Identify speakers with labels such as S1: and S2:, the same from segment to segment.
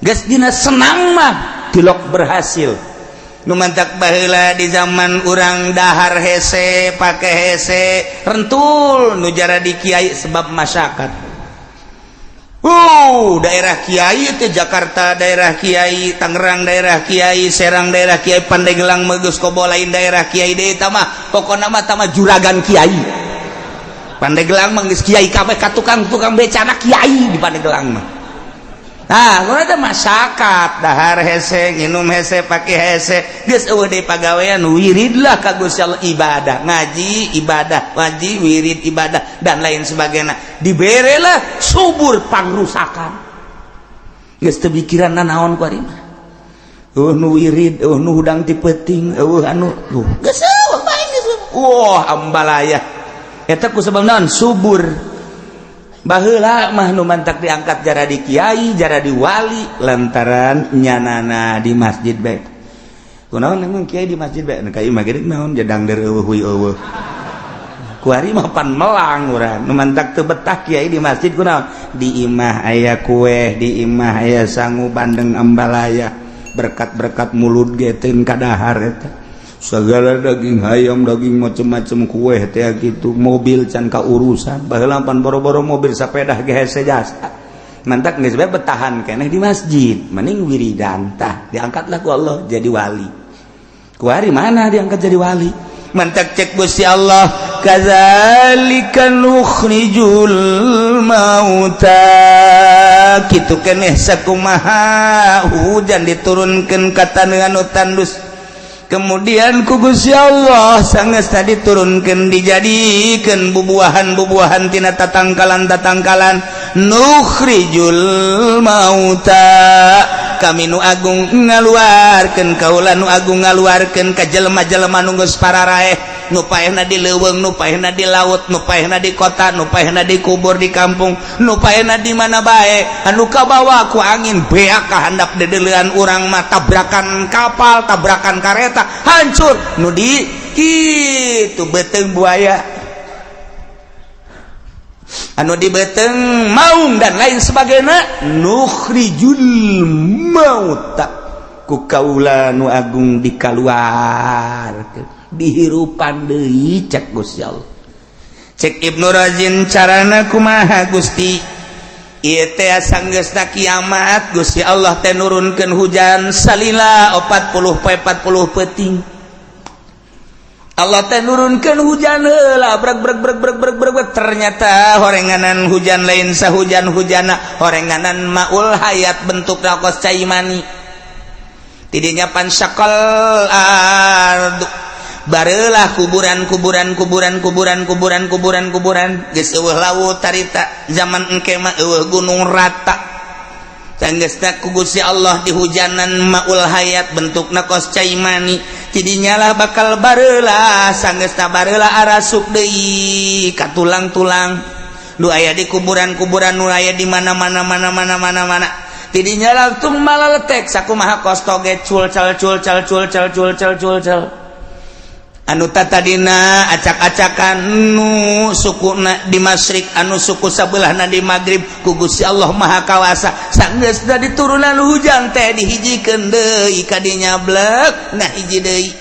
S1: geus dina senang mah tilok berhasil. Nu mantak baheula di zaman urang dahar hese pake hese rentul nu jara di kiai sebab masyarakat. Daerah kiai teh Jakarta daerah kiai, Tangerang daerah kiai, Serang daerah kiai, Pandeglang megeus kobo lain daerah kiai deui tah mah pokona mah tah mah juragan kiai. Pandeglang mah geus kiai kabeh ka tukang-tukang becana kiai di Pandeglang mah. Nah, kalau ada masyarakat dahar hese, nginum hese, pakai hese, geus eueuh deui pagawean wiridlah ka Gusti Allah ibadah, ngaji ibadah, ngaji wirid ibadah dan lain sebagainya. Diberelah subur pangrusakan. Geus teu pikiran naon ku ari mah. Nu wirid, nu hudang ti peuting, anu geus eueuh bae geus. Wah, ambalaya. Eta ku sabab naon? Subur. Baheula mah nu mantak diangkat jara di kiai, jara di wali lantaran nyanana di masjid bae. Kunaon emang kiai di masjid bae? Nu kiai mah geudeuk naon jadang deur eueuh. Ku ari mah pan melang urang. Nu mantak teu betah kiai di masjid kunaon? Di imah aya kue, di imah aya sangu bandeng ambalaya. Berkat-berkat mulut geteun ka dahar eta. Segala daging ayam, daging macam-macam kue teh gitu, mobil can ka urusan baheula pan boro-boro mobil sapeda ge hese jasa mantak geus bae betahan keneh di masjid mending wiridan tah diangkatlah ku Allah jadi wali. Ku ari mana diangkat jadi wali mantak cek Gusti Allah kadzalika nukhrijul mauta kitu keneh sakumaha hujan diturunkeun ka taneuh anu tandus. Kemudian ku Gusti Allah sanggeusna diturunkeun dijadikeun bubuahan-bubuahan tina tatangkalan-tatangkalan nukhrijul mauta kami nu agung ngaluarkeun kaula nu agung ngaluarkeun ka jelema-jelema nu geus pararaeh nu paehna di leuweung nu paehna di laut nu paehna di kota nu paehna di kubur di kampung nu paehna di mana bae anu kabawa ku angin beak ka handap dedeleuan urang mah tabrakan kapal tabrakan kareta hancur nu di kitu beuteung buaya anu di beuteung maung dan lain sebagainya nukhrijul mauta ku kaula nu agung dikaluarkeun dihirupan deui cek Gusti Allah. Cek Ibnu Razin carana kumaha Gusti ieu teh sanggeusna kiamat Gusti Allah teh nurunkeun hujan salila 40 poe 40 peuting. Allah teh nurunkeun hujan heula breg ternyata horenganan hujan lain sahujan-hujana horenganan maul hayat bentuk rakos caimani. Tidinya pansyakal ardu barelah kuburan geus eueuh laut tarita zaman engke mah eueuh gunung rata sanggeusna ku Gusti Allah dihujanan maul hayat bentukna kos caimani tidinya lah bakal bareula sanggeusna bareula arasuk deui ka tulang-tulang nu aya di kuburan-kuburan nu aya di mana-mana tidinya langsung malaletek sakumaha kos toge culcal anu tatadina acak-acakan nu sukuna di masyrik anu suku sabelahna di magrib ku Gusti Allah maha kawasa sanggeusna diturunan hujan teh dihijikeun deui kadinya blek nah hiji deui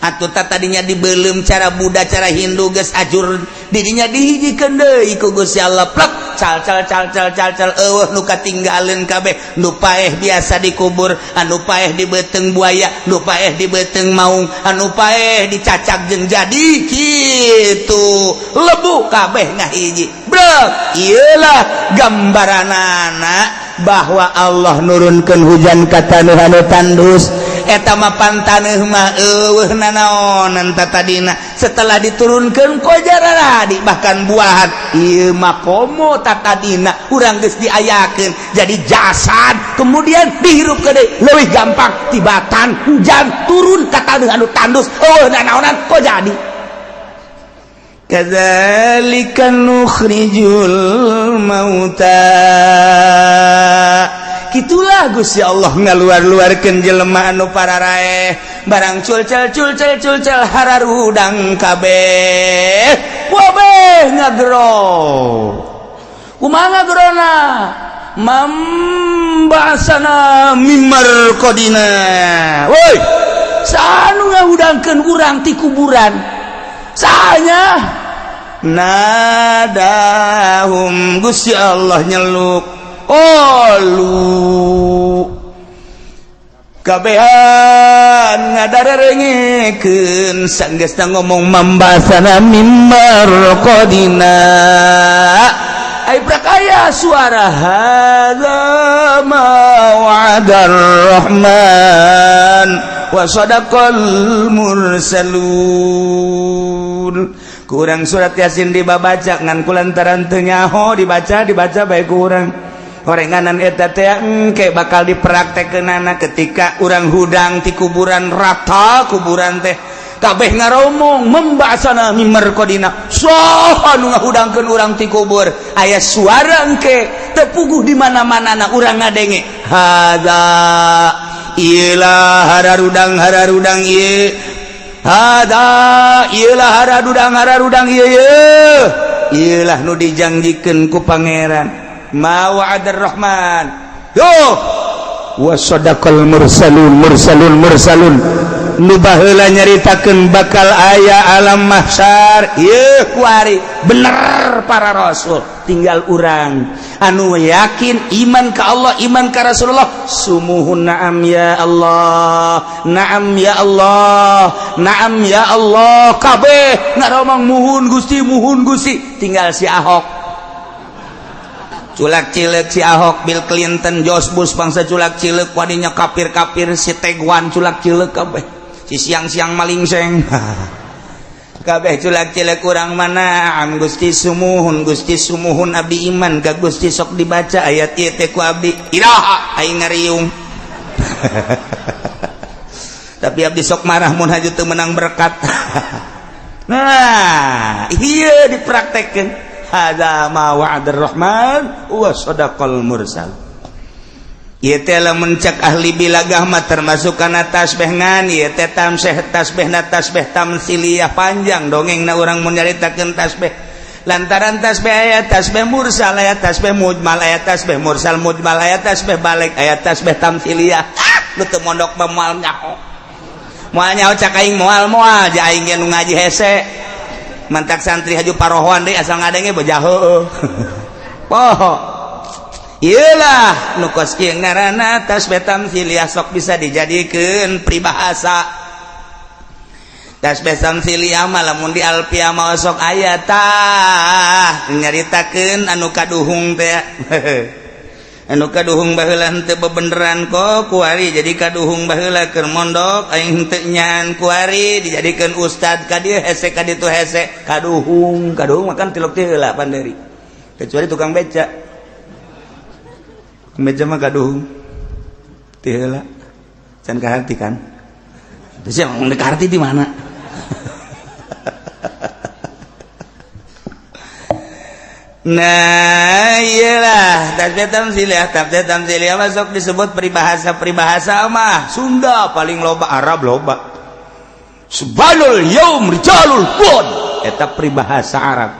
S1: atuh tatadinya dibeulem cara Buddha cara Hindu geus ajur didinya dihijikeun deui ku Gusti Allah plek cal eueuh nu katinggaleun kabeh nu paeh biasa dikubur anu paeh di beuteung buaya nu paeh di beuteung maung anu paeh dicacak jeung jadi kitu lebu kabeh ngahiji brek ieulah gambaranana bahwa Allah nurunkeun hujan ka taneuh anu tandus eta mah pantaneuh mah eueuh nanaonan tatadina setelah diturunkeun kojara di bahkan buahan ieu mah komo tatadina urang geus diayakeun jadi jasad kemudian dihirup deui leuwih gampang tibatan hujan turun ka taneuh anu tandus eueuh nanaonan ko jadi kadzalika nukhrijul mauta kitulah Gusti Allah ngaluar-luarkeun jelema anu pararaeh barang culcel hararudang kabeh wabeh ngagro kumaha ngagrona mambasana mimar kodina. Woi, sanu ngahudangkeun urang ti kuburan. Sahanya nadahum Gusti Allah nyeluk. Olu kabehan ngadarengekeun sanggeusna ngomong mambasana mimar kodina. Ai prakaya suara hadza ma wa'adar rahman wa sadaqal mursalun. Kurang surat Yasin dibabaca ngan kulantaran teu nyaho dibaca bae kurang. Horenganan eta teh engke bakal dipraktekeunana ketika urang hudang ti kuburan rata kuburan teh kabeh ngaromong membasana mimar kodina. Saha nu ngahudangkeun urang ti kubur aya suara engke teu puguh di mana-manana urang ngadenge hadza ilah hararudang ieu hadza ilah hararudang ieu ieulah nu dijanjikeun ku pangeran ma wa'adar rahman yo wa sadaqal mursalun nu baheula nyaritakeun bakal aya alam mahsyar ieu kuari bener para rasul tinggal urang anu yakin iman ka Allah iman ka Rasulullah sumuhun na'am ya Allah na'am ya Allah na'am ya Allah kabeh ngaromong muhun Gusti tinggal si Ahok culak cileuk si Ahok, Bill Clinton, George Bush bangsa culak cileuk wadinya kafir si Tegwan culak cileuk kabeh si siang-siang malingseng kabeh culak cileuk urang mana am Gusti sumuhun abdi iman ka Gusti sok dibaca ayat ieu teh ku abdi iraha aing ngariung tapi abdi sok marah mun haju teu meunang berkat nah ieu dipraktekkeun hadza ma wa'adar rahman wa sadaqal mursal. Ieu teh lamun cek ahli bilagah mah termasuk kana tasbih ngan ieu teh tasbihna tasbih tamsiliyah panjang dongengna urang mun nyaritakeun tasbih lantaran tasbih aya tasbih mursal aya tasbih mujmal aya tasbih mursal mujmal aya tasbih balik aya tasbih tamsiliyah lu teu mondok mah moal nyaho cak aing moal ja aing nu ngaji hese mantak santri haju parohoan deh asal ngadenge bejah heueuh poho ieulah nu kos kieu ngaranna tasbih tamsiliyah sok bisa dijadikeun pribahasa tasbih tamsiliyah mah lamun di alfiah mah sok aya tah nyaritakeun anu kaduhung teh anu kaduhung baheula henteu bebeneran kok kuari jadi kaduhung baheula keur mondok aing henteu nyaan kuari dijadikeun ustad ka dieu hese ka ditu hese kaduhung makan tilok teh heula panderi kecuali tukang beca mah kaduhung teh heula can kaharti kan terus yang dekarti di mana nah iyalah tasbih tamsiliyah masuk disebut peribahasa mah Sunda paling loba Arab loba subhanul yaum rijalul qud eta peribahasa Arab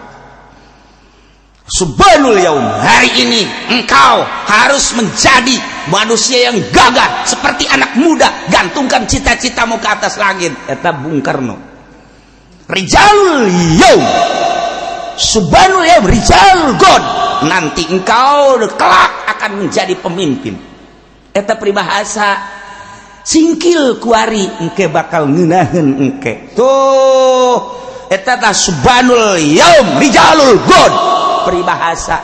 S1: subhanul yaum hari ini engkau harus menjadi manusia yang gagah seperti anak muda gantungkan cita-citamu ke atas langit eta Bung Karno rijalul yaum subhanul yaum rijal god nanti engkau kelak akan menjadi pemimpin eta peribahasa singkil kuari engke bakal ngeunaheun engke tuh eta tah subhanul yaum rijalul god peribahasa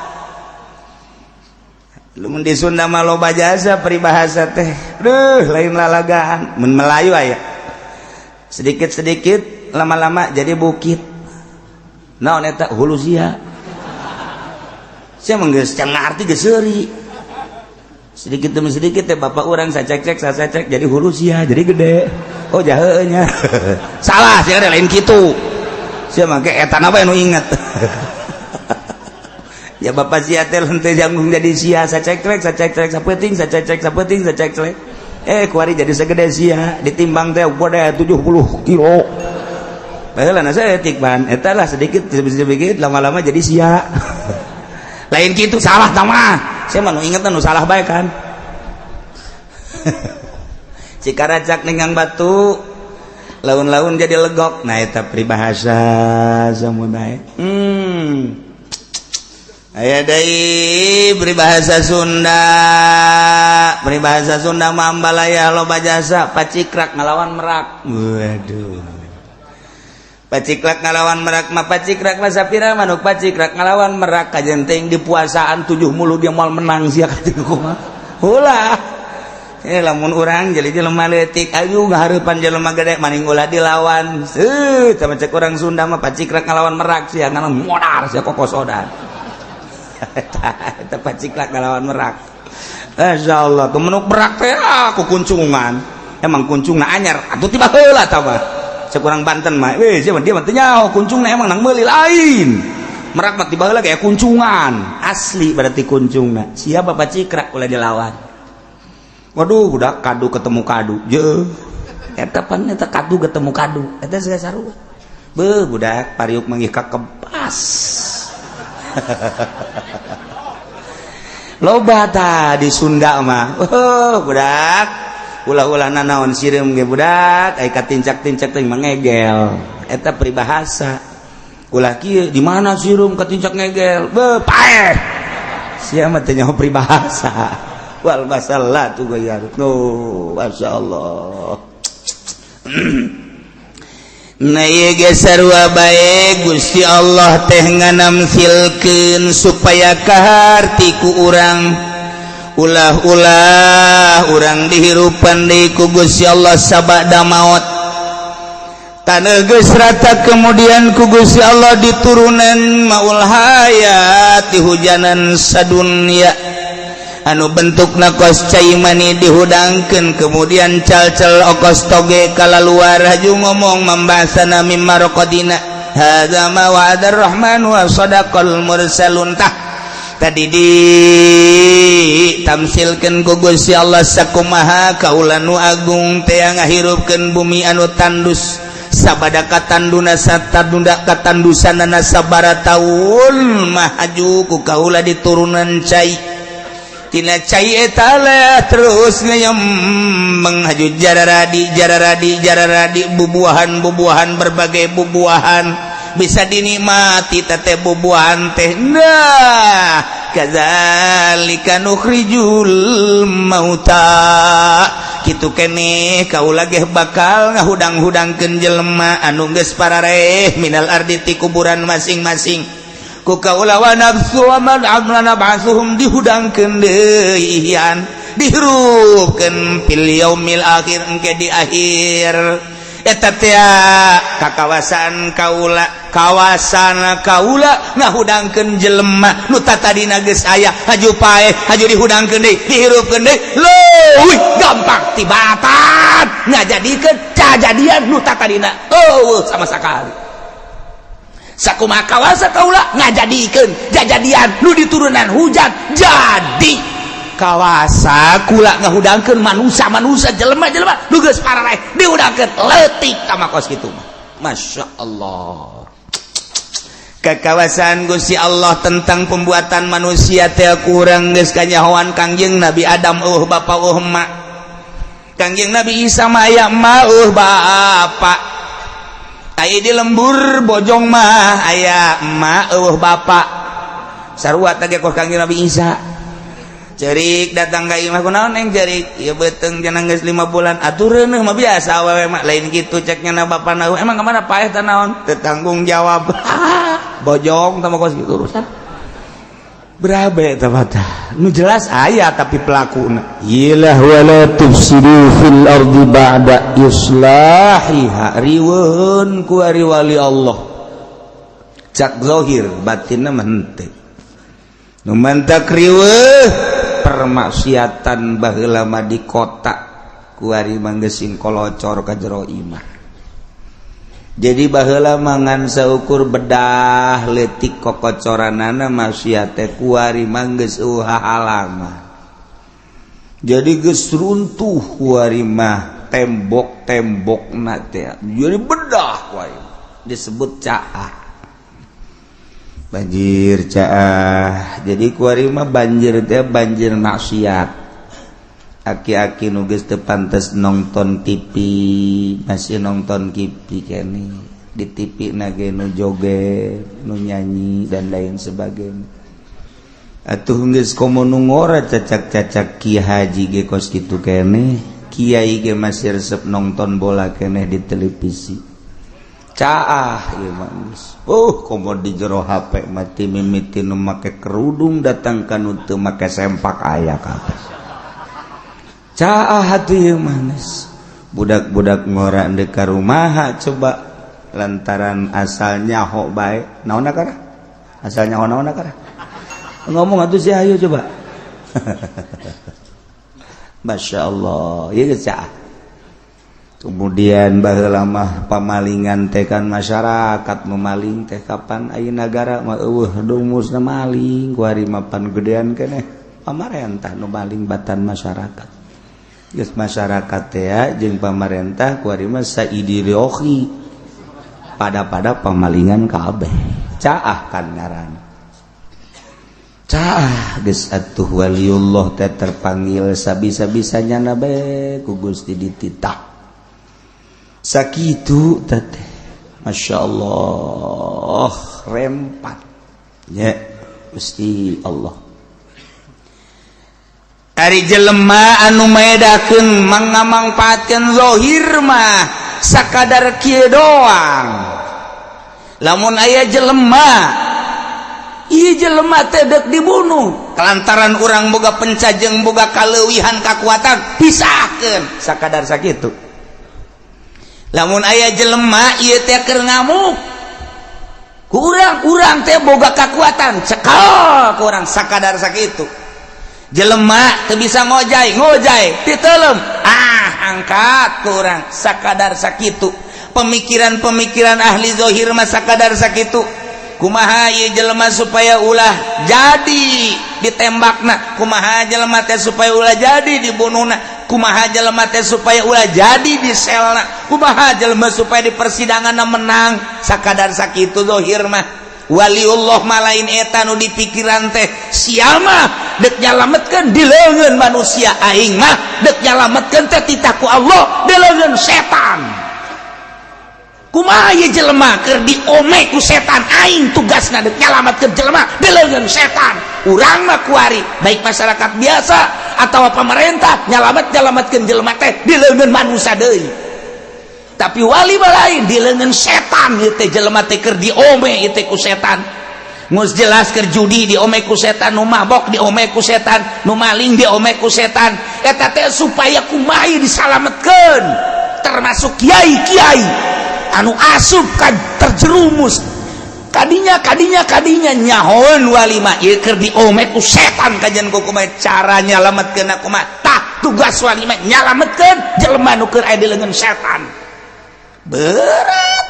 S1: lumun di Sunda mah loba jasa peribahasa teh lain lalagaan mun Melayu aya sedikit-sedikit lama-lama jadi bukit naon eta hulu sia menggeus can ngarti geus seuri sedikit demi sedikit teh bapak urang sacek jadi hulu sia jadi gede oh jaheuh nya salah sia lain kitu sia make eta na bae nu inget ya bapak sia teh henteu janggung jadi sia sacek sapeting kuari jadi segede sia ditimbang teh bode 70 kilo baheula na saeutik ban eta lah sedikit lama-lama jadi sia lain kitu salah tah mah saya mah nu ingetan nu salah bae kan. Cikaracak ningang batu laun-laun jadi legok. Nah eta peribahasa samuna aya deui peribahasa Sunda. Peribahasa Sunda mah ambalaya loba jasa pacikrak ngalawan merak. Waduh, pacikrak ngalawan merak mah pacikrak mah sapira manuk pacikrak ngalawan merak kajenting di puasaan 7 mulu dia moal menang sia katiku kumaha ulah. Lamun urang jadi jelema leutik ayu ngahareupan jelema gede maning ulah dilawan. Sama cek urang Sunda mah pacikrak ngalawan merak sia ngana modar sia kokosodan. Eta pacikrak ngalawan merak. Masyaallah tuh menuk merak teh aku kuncungan. Emang kuncungna anyar atuh tiba heula tah mah. Cek urang Banten mah sia mah dia mah teu nyaho kuncungna emang nang meuli lain. Merak mah tiba heula kayak kuncungan. Asli berarti kuncungna. Siapa pacikrak ulah dilawan. Waduh, budak kadu ketemu kadu. Jeuh. Eta pan eta kadu ketemu kadu. Eta segala sarua. Beuh budak pariuk manggih ka kebas. Loba tah di Sunda mah. Budak. Ulah-ulah nanaon sireum ge budak, ai katincak-tincak teh mangegel. Eta peribahasa. Ulah kieu di mana sireum katincak ngegel? Beuh, paeh. Sia mah teh nyaho peribahasa. Wal masalah tuh gaya masyaallah. Nah ieu ge sarua bae Gusti Allah teh nganamsilkeun supaya kaharti ku urang ulah-ulah urang dihirupan deui ku Gusti Allah sabada maot taneuh geus rata kemudian ku Gusti Allah diturunan maul hayat dihujanan sadunya anu bentukna kos cai mani dihudangkeun kemudian cal-cal okos toge kalaluar haju ngomong membahasana mimma raqadina hadza ma wa'adar rahman wa sadaqal mursalun tah tadi di tamsilkeun ku Gusti Allah sakumaha kaula nu agung teh ngahirupkeun bumi anu tandus sabada katanduna satadunda katandusanana sabara taun mah haju ku kaula diturunan cai tina cai eta terus ngayembeng haju jararadi bubuahan berbagai bubuahan bisa dinikmati teh bubuahan teh nah kadzalika nukhrijul mauta kitu keneh kaula ge bakal ngahudang-hudangkeun jelema anu geus parareh minal ardi ti kuburan masing-masing ku kaula wa nafsu wa man amlana ba'suhum dihudangkeun deui dihirupkeun fil yaumil akhir engke di akhir eta teh kakawasan kaula ngahudangkeun jelema nu tatadina geus aya haju paeh haju dihudangkeun deui dihirupkeun deui leuwih gampang tibatan ngajadikeun kajadian nu tatadina sama sakali sakumaha kawasa kaula ngajadikeun jajadian nu diturunan hujan jadi kawasa kula ngahudangkeun manusia jelema-jelema nu geus parareh dihudangkeun leutik ka kos kitu mah masyaallah. Kekawasan Gusti Allah tentang pembuatan manusia teh kurang geus kanyahoan Kangjeng Nabi Adam bapa mak Kangjeng Nabi Isa mah aya bapa aya di lembur bojong mah aya emak bapak sarua teh kos Kangjeng Nabi Isa cerik datang ka imah kunaon neng cerik ieu beuteng cenah geus 5 bulan atureun mah biasa awewe mah lain kitu ceknya na bapana emang kemana paeh teh naon teu tanggung jawab bojong tah kos kitu urusan berabe tah mata nu jelas aya tapi pelakuna ilah wala tufsidu fil ardi ba'da islahiha riweun ku ari wali Allah cak zahir batinna mah henteu nu mantak riweuh permaksiatan baheula mah di kota ku ari manggeusing kolocor ka jero imah jadi baheula mangan saukur bedah leutik kokocoranana maksiat teh kuari manggeus halama jadi geus runtuh kuari mah tembok-tembokna teh jadi bedah wae disebut caah banjir caah jadi kuari mah banjir teh banjir maksiat aki-aki nu geus teu pantes nonton TV masih nonton TV kene di TV na ge nu joget nu nyanyi dan lain sebagainya atuh geus komo nu ngora cacak-cacak Ki Haji ge kos kitu kene kiai ge masih resep nonton bola kene di televisi caah ieu manis komo di jero HP mati mimiti nu make kerudung datang ka nu teu make sempak aya kabeh caah atuh ieu manis budak-budak ngora endeu ka rumaha coba lantaran asal nyaho bae naonna kara asal nyaho naonna kara ngomong atuh si ayo coba Masya Allah ieu geus caah kemudian baheula mah pamalingan teh kan masyarakat memaling teh kapan aya nagara mah eueuh dumusna maling kuari mapan gedean keneh pamarentah nu maling batan masyarakat geus masyarakat teh jeung pamarentah kuari mah saideologi pada pamalingan kabeh caah kan ngaranna caah geus atuh waliullah teh terpanggil sabisa-bisanya na bae ku Gusti dititah sakitu teh Masya Allah rempat ya Gusti Allah ari jelema anu maedakeun mangamangpaatkeun zahir mah sakadar kieu doang lamun aya jelema ieu jelema teh deuk dibunuh kelantaran urang boga pencajeng boga kaleuwihan kakuatan pisahkeun sakadar sakitu lamun aya jelema ieu teh keur ngamuk kurang teh boga kakuatan cekal ku urang sakadar sakitu jelema teu bisa ngojay titeulem angkat ku urang sakadar sakitu pemikiran ahli zahir mah sakadar sakitu kumaha ieu jelema supaya ulah jadi ditembakna kumaha jelema teh supaya ulah jadi dibunuhna kumaha jelema teh supaya ulah jadi diselna kumaha jelema supaya di persidanganna menang sakadar sakitu zahir mah waliullah mah lain eta nu dipikiran teh sia mah deuk nyalametkeun di leungeun manusia aing mah deuk nyalametkeun teh titah ku Allah di leungeun setan kumaha ieu jelema keur diome ku setan aing tugasna deuk nyalametkeun jelema di leungeun setan urang mah kuari baik masyarakat biasa atawa pemerintah nyalametkeun jelema teh di leungeun manusia deui tapi wali mah lain di leungeun setan ieu teh jelema teh keur diome ieu teh ku setan geus jelas keur judi diome ku setan nu mabok diome ku setan nu maling diome ku setan eta teh supaya kumaha disalametkeun termasuk kiai anu asup ka terjerumus kadinya nyahoeun wali mah ieu keur diome ku setan kajian kumaha cara nyalametkeun kumaha tah tugas wali mah nyalametkeun jelema nu keur aya di leungeun setan berat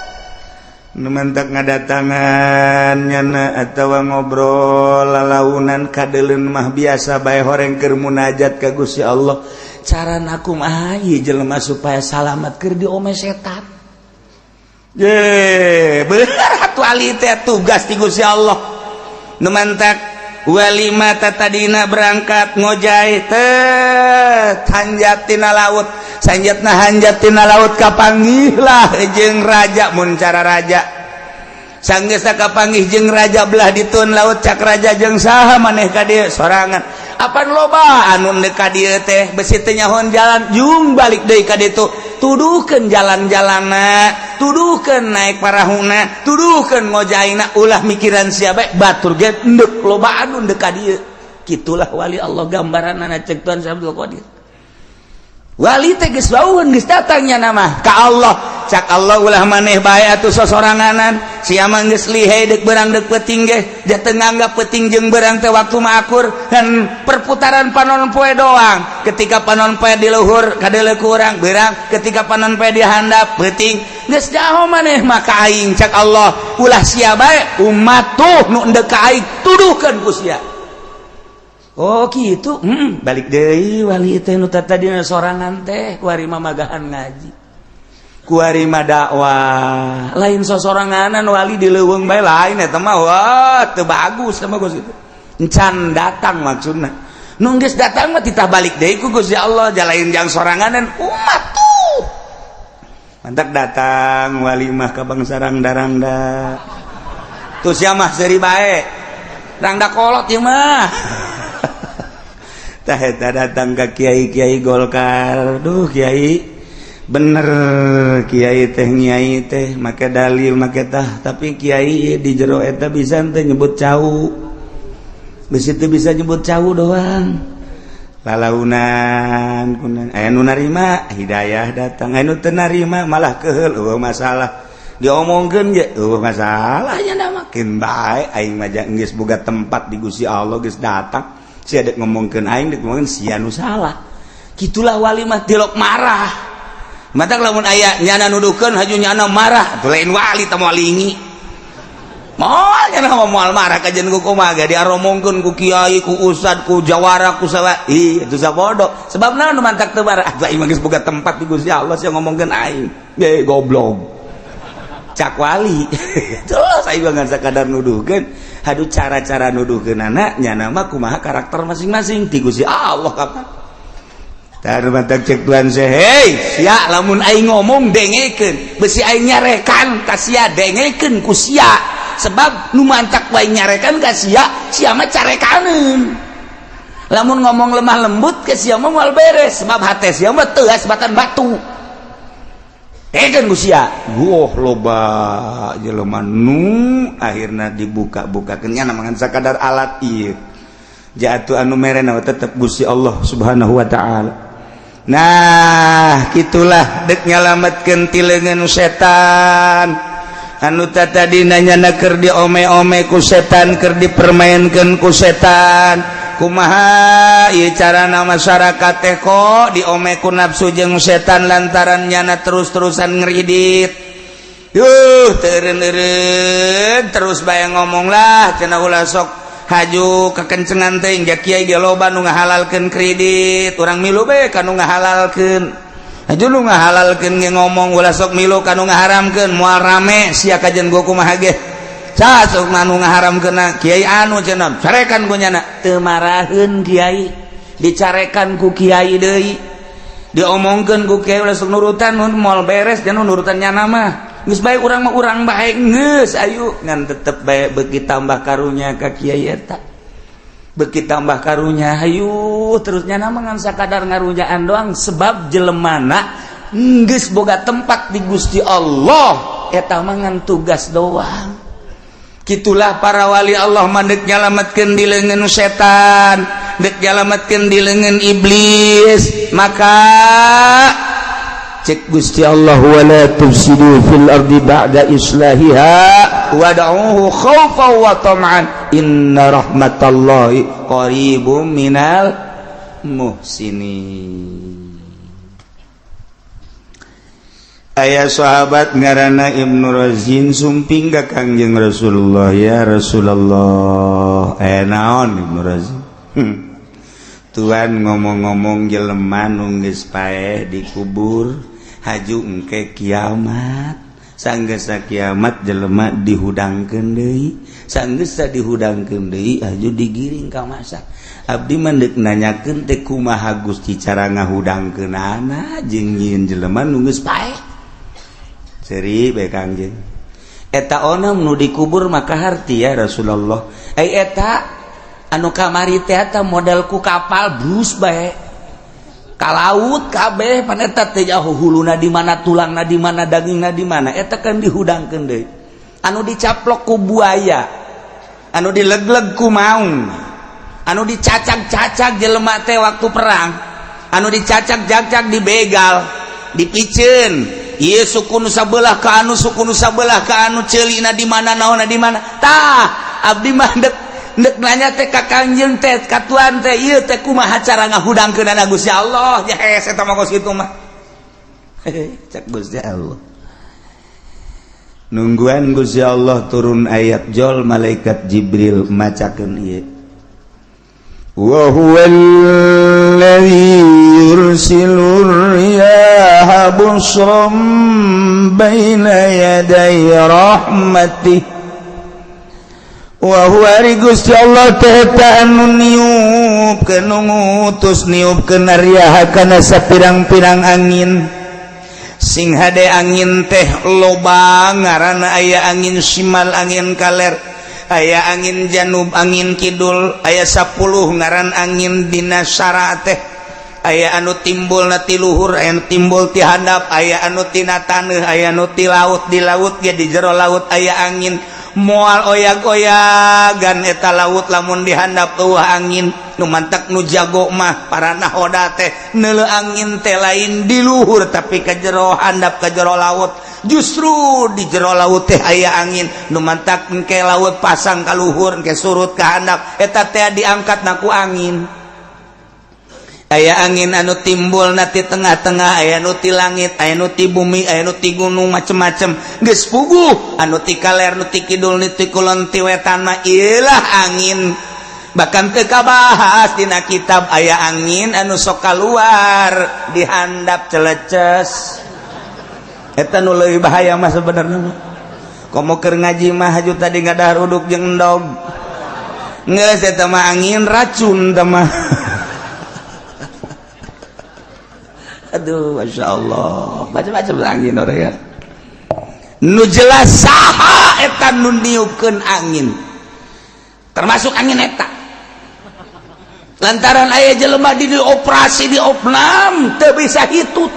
S1: nu mentak ngadatangan nyana atawa ngobrol lalaunan kadeuleun mah biasa bae horeng keur munajat ka Gusti Allah carana kumaha ieu jelema supaya salamet keur diome setan ye berat wali teh tugas ti Gusti Allah nu mentak wali mah tadina berangkat ngojay teh hanjat tina laut sanjatna hanjat tina laut kapanggih lah jeung raja mun cara raja sanggeus kapanggih jeung raja belah ditun laut cak raja jeung saha maneh ka dieu sorangan apan loba anu deuk ka dieu teh besi teh nyahoan jalan jung balik deui ka ditu tuduhkeun jalan-jalanna tuduhkeun naik parahuna tuduhkeun ngojaina ulah mikiran sia bae batur ge endeup loba anu deuk ka dieu kitulah wali Allah gambaranna cek Tuan Abdul Qadir wali teh geus baueun geus datangnya nama ka Allah cak Allah ulah maneh bae atuh sosoranganan sia mah geus lihai deuk beurang deuk peuting ge da teu nganggap peuting jeung beurang teh waktu mah akur dan perputaran panon poe doang ketika panon poe di luhur kadeuleu ku urang beurang ketika panon poe di handap peuting geus daho maneh mah ka aing cak Allah ulah sia bae umat tuh nu endeu ka aing tuduhkeun ku sia oh gitu balik deui wali teh nu tadina sorangan teh ku ari mamagahan ngaji kuarima dakwah lain sosoranganan wali di leuweung bae lain eta mah wah teu bagus sama Gus itu encan datang maksudna nu geus datang mah titah balik deui ku Gusti Allah jalain jang soranganan umat tuh mantak datang wali mah ka bangsa rangda-rangda tuh sia mah seuri bae rangda kolot ieu mah tah eta datang ka kiai-kiai Golkar duh kiai bener kiai teh nyai teh make dalil make tah tapi kiai di jero eta bisa teh nyebut cau bisi teh bisa nyebut cau doang lalaunan kunan anu narima hidayah datang anu teu narima malah keheul eueuh masalah diomongkeun ge eueuh masalah nya makin bae aing mah geus boga tempat di Gusti Allah geus datang sia dek ngomongkeun aing dek ngomongkeun sia nu salah kitulah wali mah tilok marah matak lamun aya nyana nuduhkeun haju nyana marah teu lain wali teh moal lingi moal nyana moal marah kajen ku kumaha diaromongkeun ku kiai ku ustad ku jawara ku salah itu sabodo sebab naon mantak teu marah aing mah geus boga tempat di Gusti Allah sia ngomongkeun aing ge goblok cak wali terus aing mah sakadar nuduhkeun hadu cara-cara nuduhkeunana nyana mah kumaha karakter masing-masing ti Gusti Allah kapan tah mantak cek tuan se hei sia lamun aing ngomong dengekeun besi aing nyarekan ka sia dengekeun ku sia sebab nu mantak wae nyarekan ka sia sia mah carekaneun lamun ngomong lemah lembut ke sia mah moal beres sebab hate sia mah teu asbatan batu dengekeun ku sia loba jelema nu akhirna dibuka-bukakeun nya namangan sakadar alat ieu jatuh anu merena tetep Gusti Allah Subhanahu wa taala. Nah gitulah dek nyalametkeun ti leungeun setan anu tadi nanya keur diome-ome ku setan keur dipermainkeun ku setan kumaha ieu carana masyarakat teh kok diome ku nafsu jeung setan lantaran nyana terus-terusan ngridit teureun-eureun terus bae ngomong lah cenah ulah sok haju kekencengan teh jak kiai ge loba nu ngahalalkeun kredit urang milu bae kanu ngahalalkeun haju nu ngahalalkeun ge ngomong ulah sok milu kanu ngaharamkeun moal rame sia kajen gua kumaha ge sa sok anu ngaharamkeun kiai anu cenah carekan ku nyana teu maraheun kiai dicarekan ku kiai deui diomongkeun ku kiai ulah sok nurutan moal beres jangan nurutan nyana mah geus bae urang mah urang bae geus ayu ngan tetep bae beuki tambah karunya ka kiai eta beuki tambah karunya ayu terus nyana mah ngan sakadar ngarunyaan doang sebab jelemana geus boga tempat di Gusti Allah eta mah ngan tugas doang kitulah para wali Allah mah deuk nyalametkeun di leungeun setan deuk nyalametkeun di leungeun iblis maka cek Gusti Allah wala tufsidu fil ardi ba'da islahiha wad'uhu khaufan wa tam'an inna rahmatallahi qaribum minal muhsinin. Aya sahabat ngaranna Ibnu Razin sumping ka Kangjeng Rasulullah ya Rasulullah naon Ibnu Razin Tuhan ngomong-ngomong jelema nu geus paeh dikubur haju engke kiamat sanggeus kiamat jelema dihudangkeun deui sanggeus dihudangkeun deui haju digiring ka masak abdi mah deuk nanyakeun teh kumaha Gusti cara ngahudangkeunana jeung nyieun jelema nu geus paeh seuri bae Kangjeng eta onom nu dikubur maka harti ya Rasulullah eta anu kamari teh eta modelku kapal brus bae ka laut kabeh pan eta teh jauh huluna di mana tulangna di mana dagingna di mana eta kan dihudangkeun deui anu dicaplok ku buaya anu dilegleg ku maung anu dicacag-cacag jelema teh waktu perang anu dicacag-cacag di begal dipiceun ieu suku nu sabelah ka anu suku nu sabelah ka anu ceulina di mana naonna di mana tah abdi mah ndek nanya teh ka Kangjeng teh ka tuan teh ieu teh kumaha cara ngahudangkeunana Gusti Allah nya hese eta mah kos kitu mah cak Gusti Allah nungguan Gusti Allah turun ayat jol malaikat Jibril macakeun ieu wa huwal ladzi yursilur riyaha busram baina yaday rahmatih wa huwa Gusti Allah teh anu niupkeun ngutus niupkeun ariyaha kana sapirang-pirang angin sing hade angin teh loba ngaranna aya angin simal angin kaler aya angin janub angin kidul aya 10 ngaran angin dina syara teh aya anu timbul na ti luhur aya anu timbul ti handap aya anu tina taneuh aya anu ti laut di laut ge di jero laut aya angin moal oyag-oyagan eta laut lamun dihandap eueuh angin nu mantak nu jago mah para nahoda teh neuleuh angin teh lain di luhur tapi ka jero handap ka jero laut justru di jero laut teh aya angin nu mantak engke laut pasang ka luhur engke surut ka handap eta teh diangkatna ku angin aya angin anu timbul na ti tengah-tengah aya anu ti langit aya anu ti bumi aya anu ti gunung macem-macem geus puguh anu ti kaler nu ti kidul nu ti kulon ti wetan mah ieulah angin bahkan teu kabahas dina kitab aya angin anu sok kaluar di handap celeces eta nu leuwih bahaya mah sebenarnya komo keur ngaji mah haju tadi ngadahar uduk jeung endog geus eta mah angin racun tah mah aduh masya Allah macam-macam angin orang ya nu jelas saha eta nu niupkeun angin termasuk angin eta lantaran aya jelema di operasi di opnam teu bisa hitut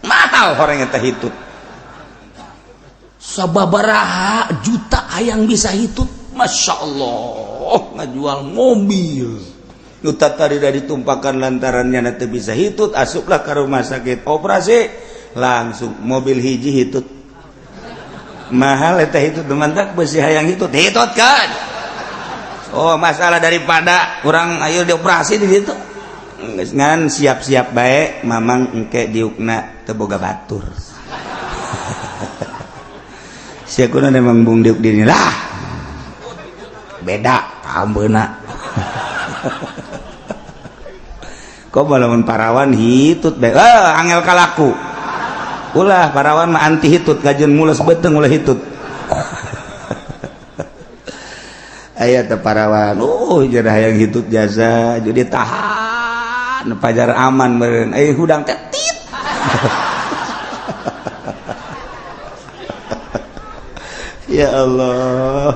S1: mahal horeng eta hitut sababaraha juta hayang bisa hitut masya Allah ngajual mobil nu tatarida ditumpakan lantarannya nanti bisa hitut asuplah ke rumah sakit operasi langsung mobil hiji hitut mahal eta hitut teman-teman besi hayang hitut kan oh masalah daripada kurang ayo dioperasi di situ ngan siap-siap baik mamang engke diukna teu boga batur siakuna memang bung diuk dini lah beda kambeuna kok balamun parawan hitut bae angel kalaku ulah parawan mah anti hitut kajeun mules beuteng ulah hitut aya teh parawan jeung hayang hitut jasa jadi tahan pajar aman meureun hudang teh tit ya Allah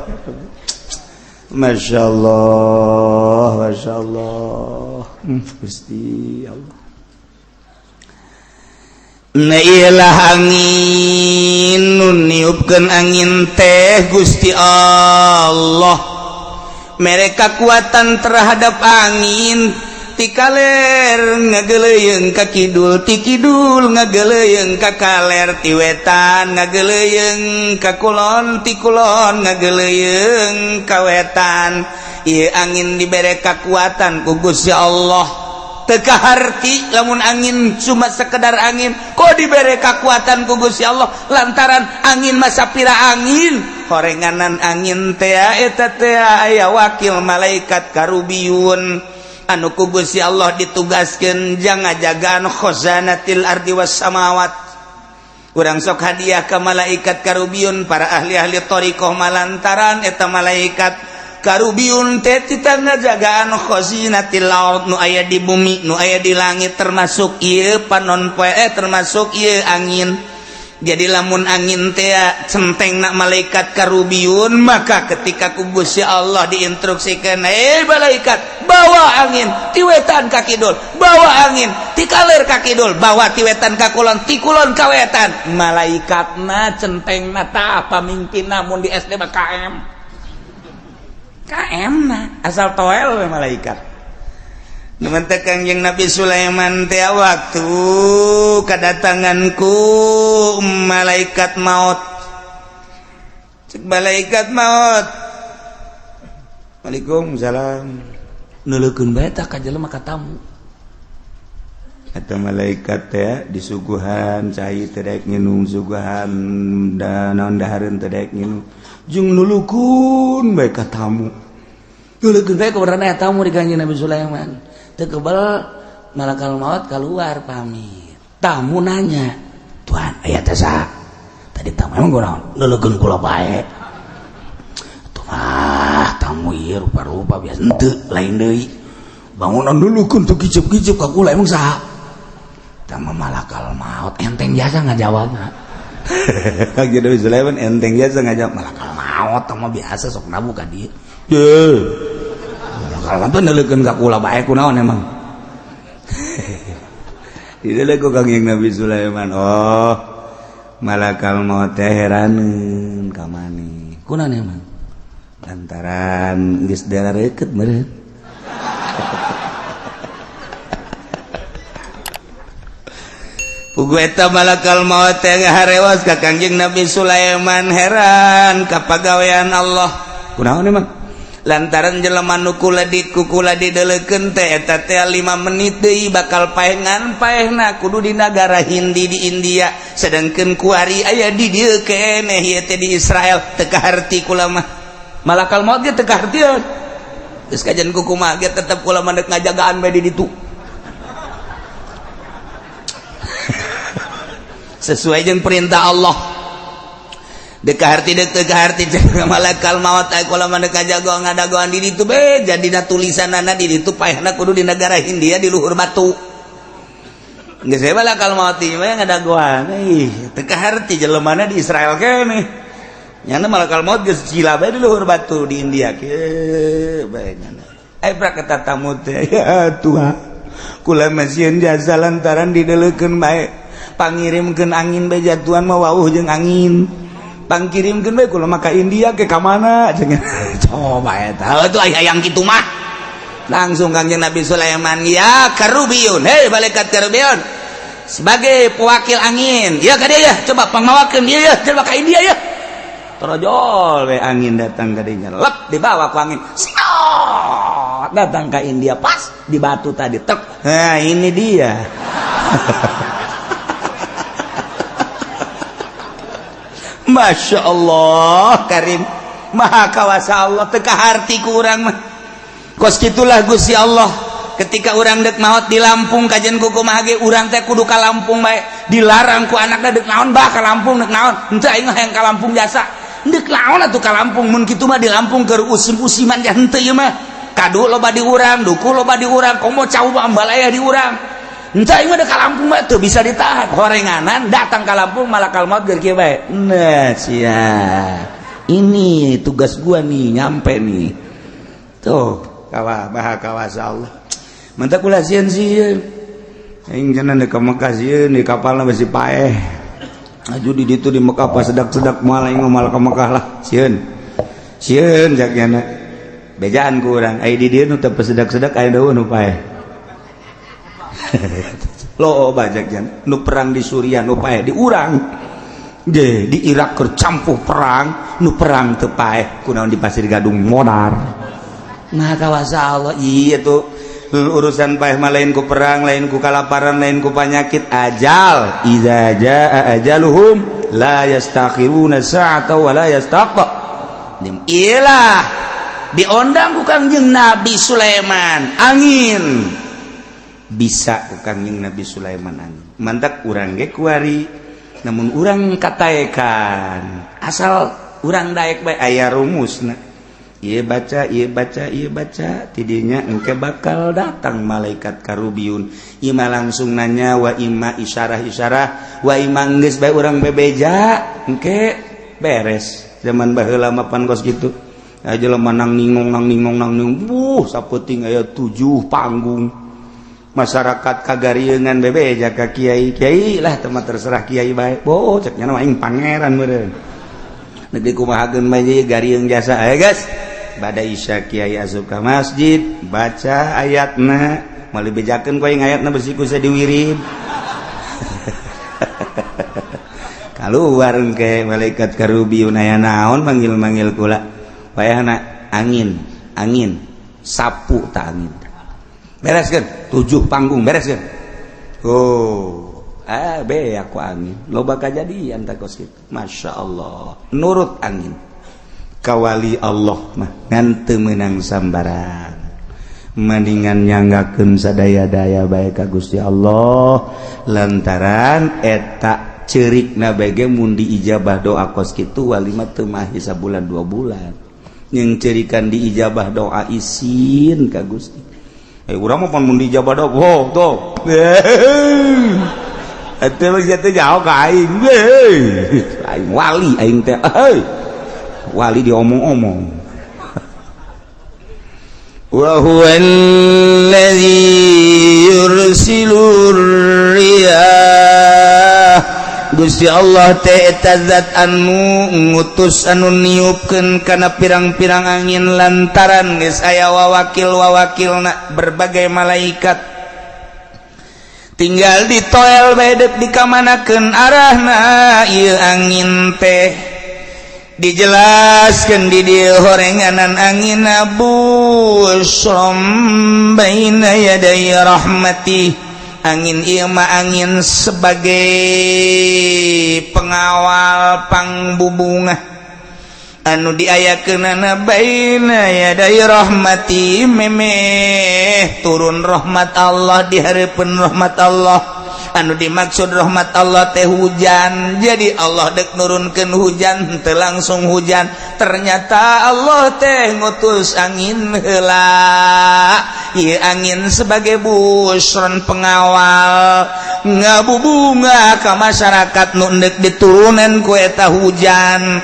S1: Masya Allah, Masya Allah, Gusti Allah. Nailah angin, niupkeun angin teh Gusti Allah. Mereka kekuatan terhadap angin, ti kaler ngageleyeung ka kidul, ti kidul ngageleyeung ka kaler, ti wetan ngageleyeung ka kulon, ti kulon ngageleyeung ka wetan. Ieu angin dibere kekuatan ku Gusti Allah. Teu kaharti lamun angin cuma sekedar angin, kok dibere kekuatan ku Gusti Allah lantaran angin mah sapira angin. Horenganan angin teh eta teh aya wakil malaikat karubiyun anu ku Gusti Allah ditugaskeun jang ngajagaan khazanatil ardi was samawat. Urang sok hadiah ka malaikat karubiyun para ahli-ahli thariqah malantaran eta malaikat karubiyun teh tita ngajagaan khazinatil ard nu aya di bumi nu aya di langit termasuk ieu panon poe termasuk ieu angin. Jadi lamun angin teh centengna malaikat karubiyun maka ketika ku Gusti Allah diinstruksikeun malaikat bawa angin ti wetan ka kidul bawa angin ti kaler ka kidul bawa ti wetan ka kulon ti kulon ka wetan malaikatna centengna tah pamimpinna mun di SD mah KM na asal toel we malaikat. Numantek Kangjeng Nabi Sulaiman teh waktu kedatanganku malaikat maut. Cek malaikat maut. Waalaikumsalam. Nuleukeun bae tah ka jelema ka tamu. Eta malaikat teh disuguhan cai teh daek nginum suguhan da naon dahareun teh daek nginum. Jeung nuleukeun bae ka tamu. Nuleukeun bae ka urang tamu di Kangjeng Nabi Sulaiman. Teu kebal malakal maut keluar pamit tamu nanya, Tuhan aya teh saha tadi tamu emang kunaon leulegeun kula bae tuh mah tamu ieu rupa-rupa biasa henteu lain deui bangunan dulukeun tuh kicep-kicep ka kula emang saha tamu malakal maut enteng biasa ngajawabna Kang Nabi Sulaiman enteng biasa ngajawab malakal maut tamu biasa sok nabu ka dieu ye malakal maut neulekeun ka kula bae kunaon emang itu lagu Kang Nabi Sulaiman oh malakal maut teh heraneun ka maneh kunaon emang lantaran geus dareukeut meureun pugu eta malakal maut teh ngaharewas ka Kangjeng Nabi Sulaiman heran ka pagawean Allah kunaon emang lantaran jelema nu kula dideulekeun teh eta teh 5 menit deui bakal paengan paehna kudu di nagara Hindi di India sedangkeun kuari aya di dieu keneh ieu teh di Israel teu kaharti kula mah malakal maut ge teu kahartieun geus kajian kumaha ge tetep kula mandek ngajagaan bae di ditu sesuai jeung perintah Allah dek kaharti malakal maut aya kula mandek ngajagoan ngadagoan di ditu be jadina tulisanana di ditu paehna kudu di negara Hindia di luhur batu geus we malakal maut ieu mah ngadagoan teu kaharti jelemana di Israel keneh nyana malakal maut geus cila bae di luhur batu di India ke bae nyana brak eta tamu teh ya Tuhan kula masieun jasa lantaran dideulekeun bae pangirimkeun angin bae jatuhan mah wauh jeung angin pangkirimkeun bae kula maka India ke ka mana cenah coba eta tuh aya yang kitu mah langsung Kangjeng Nabi Sulaiman ya Karubiyun hei malaikat Karubiyun sebagai pewakil angin ya ka dieu ya coba pangmawakeun dieu ya coba ka India ya terojol we angin datang ka dieu lep dibawa ku angin siot datang ka India pas di batu tadi tek nah ini dia Masya Allah Karim Maha kawasa Allah teu kaharti ku urang mah kos kitulah Gusti Allah ketika urang dek maot di Lampung kajian ku kumaha ge urang teh kudu ka Lampung bae dilarang ku anakna dek naon bah ka Lampung dek naon henteu aing mah hayang ka Lampung jasa dek naon atuh ka Lampung mun kitu mah di Lampung keur usim-usiman ya henteu ieu mah kadu loba di urang duku loba di urang komo cau ambalaya di urang entah ini ada ka Lampung mah tuh bisa ditahan horenganan datang ka Lampung malakal maut keur kieu bae nah sia ini tugas gua nih nyampe nih tuh maha kawasa Allah mantap kula sieun sieun aing cenah di Mekah sieun di kapalna besi paeh aju di ditu di Mekah pas sedak-sedak moal aing moal ka Mekah lah sieun jakna bejaan ku urang ai di dieu nu teu sedak-sedak aya daun nu paeh lo bajak jan nu perang di Suriah nu paeh di urang ge di Irak keur campuh perang nu perang teu paeh kunaon di Pasir Gadung modar nah kawasa Allah iya tuh urusan paeh mah lain ku perang lain ku kalaparan lain ku panyakit ajal idza jaa ajaluhum la yastakhiruna sa'ata wa la yastaqdim iyalah diondang ku Kangjeng Nabi Sulaiman angin bisa ku Kangjeng Nabi Sulaiman angin mantak urang ge kuari namun urang kataekan asal urang daek bae aya rumusna ieu baca tidinya engke bakal datang malaikat Karubiyun ima langsung nanya wa ima isyarah wa ima geus bae urang bebeja engke beres zaman baheula mah pan kos kitu jelema nang ningong sapeuting aya 7 panggung masyarakat kagarieunan bebeja ka kiai lah teman terserah kiai bae cek nya mah aing pangeran meureun negeri kumahakeun mah ieu garieung jasa aya guys bada isya kiai asup ka masjid baca ayatna meuli bejakeun ku aing ayatna besi ku diwirid kaluar engke malaikat Karubiyun aya naon manggil-manggil kula payahna angin sapu ta angin bereskeun 7 panggung bereskeun be aku angin loba kajadian tak kos kitu masyaallah nurut angin kawali Allah mah ngan teu meunang sambaran mendingan nyanggakeun sadaya-daya bae ka Gusti Allah lantaran eta ceurikna bege mun diijabah doa kos kitu walimah teu mah sabulan 2 bulan yang ceurikan diijabah doa isin ka Gusti urang mah mun diijabah doa tuh atuh mah teh jauh ka aing aing wali aing teh wali diomong-omong wa huwallazi yursilur riyah Gusti Allah teh eta zat anu ngutus anu niupkeun kana pirang-pirang angin lantaran geus aya wawakil-wawakilna berbagai malaikat tinggal ditoel bae deuk dikamanakeun arahna ieu angin teh dijelaskeun di dieu horenganan angin busrom baina yaday rahmati angin ieu mah angin sebagai pengawal pangbubungah anu diayakeunana baina yaday rahmati memeh turun rahmat Allah di hareupeun rahmat Allah anu dimaksud rahmat Allah teh hujan jadi Allah dek nurunkeun hujan teu langsung hujan ternyata Allah teh ngutus angin heula ieu angin sebagai busron pengawal ngabubunga ka masyarakat nu endek diturunan ku eta hujan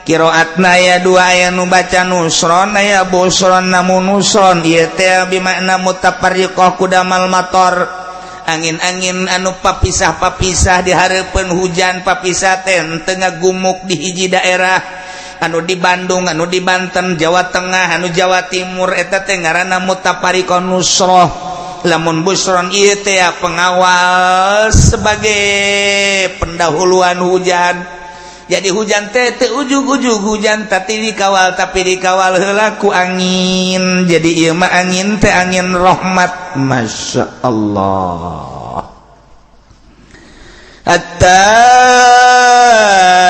S1: qiraatna aya 2 aya nu baca nusron aya busron namun nusron ieu teh bimakna mutafarriqah kudamal mator angin-angin anu papisah-papisah di hareupeun hujan papisah teh tengah gumuk di hiji daerah anu di Bandung anu di Banten Jawa Tengah anu Jawa Timur eta teh ngaranna mutafarriqah nusroh lamun busron ieu teh pengawal sebagai pendahuluan hujan jadi hujan teh teu ujug-ujug hujan tapi dikawal heula ku angin jadi ieu mah angin teh angin rahmat masya Allah hatta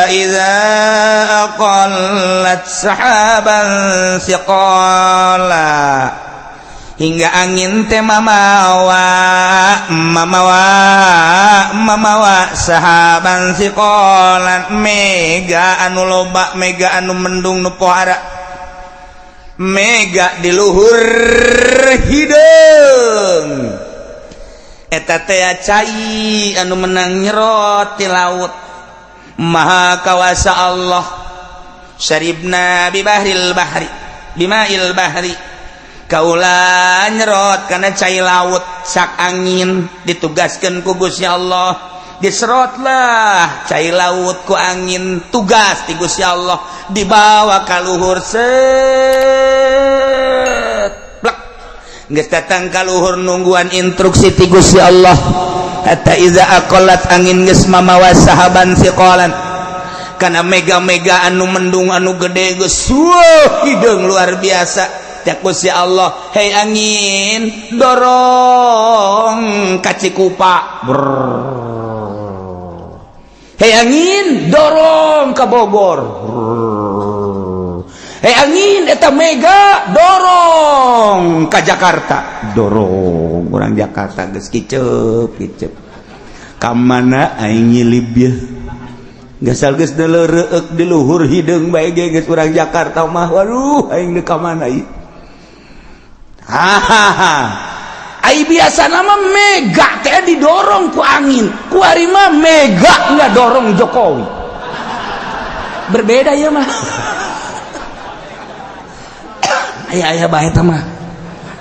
S1: idza aqallat sahaban siqala hingga angin teh mamawa sahaban siqalan mega anu loba mega anu mendung nu pohara mega di luhur hideung eta teh cai anu menang nyerot ti laut maha kawasa Allah syaribna bima'il bahri kaula nyerot karena cai laut sak angin ditugaskeun ku Gusti Allah diserotlah cai laut ku angin tugas ti Gusti Allah dibawa ka luhur set plak geus datang ka luhur nungguan instruksi ti Gusti Allah hatta iza aqallat angin geus mamawa sahaban siqalan kana mega-mega anu mendung anu gede geus hideung luar biasa Gusti Allah hei angin dorong ka Cikupa hei angin dorong ka Bogor hei angin eta mega dorong ka Jakarta dorong urang Jakarta geus kiceup ka mana aing nyilib ya gasal geus deleureuk di luhur hideung bae ge geus urang Jakarta mah waduh aing di ka mana ieu ai biasa nama mega teh didorong ku angin ku ari mah mega enggak dorong Jokowi berbeda ya mah aya bae tah mah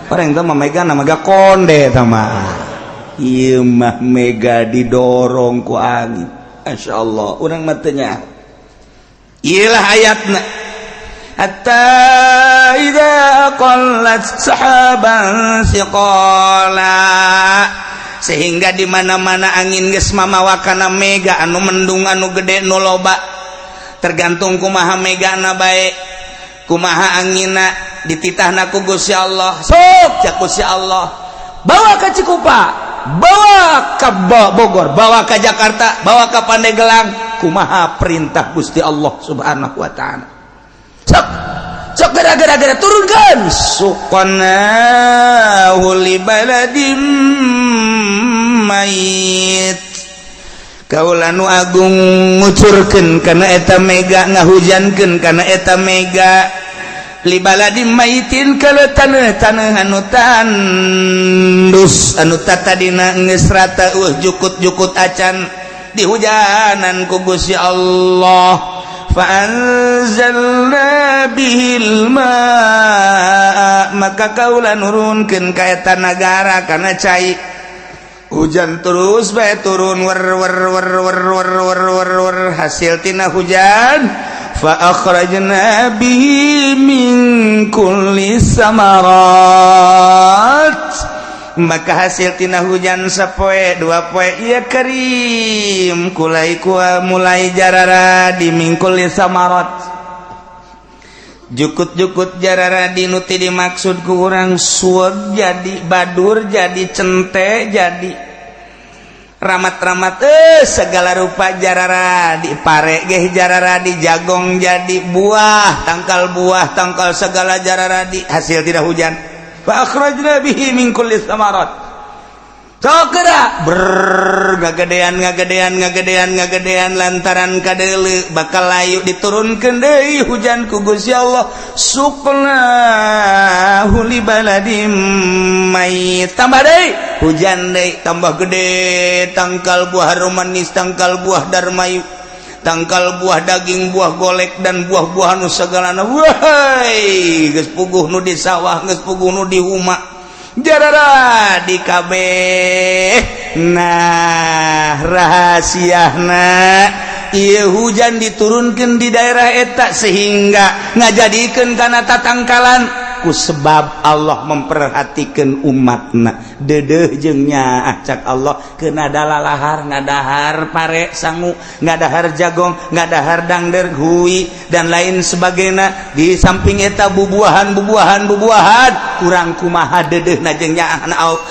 S1: orang teh mah mega nama mega konde tah mah ieu mah mega didorong ku angin masyaallah urang mah teu nya ieu lah ayatna hatta idza qallat sahaban siqala sehingga di mana-mana angin geus mamawa kana mega anu mendung anu gede nu loba tergantung kumaha megana bae kumaha anginna dititahna ku Gusti Allah sok cak Gusti Allah bawa ka Cikupa bawa ka Bogor bawa ka Jakarta bawa ka Pandeglang kumaha perintah Gusti Allah subhanahu wa ta'ala sok sok gara-gara turunkan suqana li baladim mayit kaula nu agung ngucurkeun kana eta mega ngahujankeun kana eta mega li baladim mayitin kana taneuh anu tandus anu tatadina geus rata jukut-jukut acan dihujanan ku Gusti Allah fa'anzalna bihil ma'a maka kaula nurunkeun ka eta nagara kana cai hujan terus bae turun wer hasil tina hujan fa akhrajna bihi min kulli samarat maka hasil tina hujan sapoe dua poe ieu karim mulai jarara di min kulli samarat jukut-jukut jarara dinuti dimaksud ku urang sueg jadi badur jadi cente jadi ramat-ramat segala rupa jarara di pare geh jarara di jagong jadi buah tangkal segala jarara di hasil tidak hujan fa akhrajna bihi min kulli samarat sokera ngagedean lantaran kadeuleu bakal layu diturunkeun deui hujan ku Gusti Allah suqna li baladim mayit tambah deui hujan deui tambah gede tangkal buah romanis tangkal buah darmayu tangkal buah daging buah golek dan buah-buahan nu sagalana wahai geus puguh nu di sawah geus puguh nu di huma jarara di kabeh nah rahasiana ieu hujan diturunkeun di daerah eta sehingga ngajadikeun kana tatangkalan ku sebab Allah memperhatikeun umatna deudeuh jeung nya acak Allah keuna dalalahar ngadahar pare sangu ngadahar jagong ngadahar dangder hui dan lain sebagainya di samping eta bubuahan urang kumaha deudeuhna jeung nya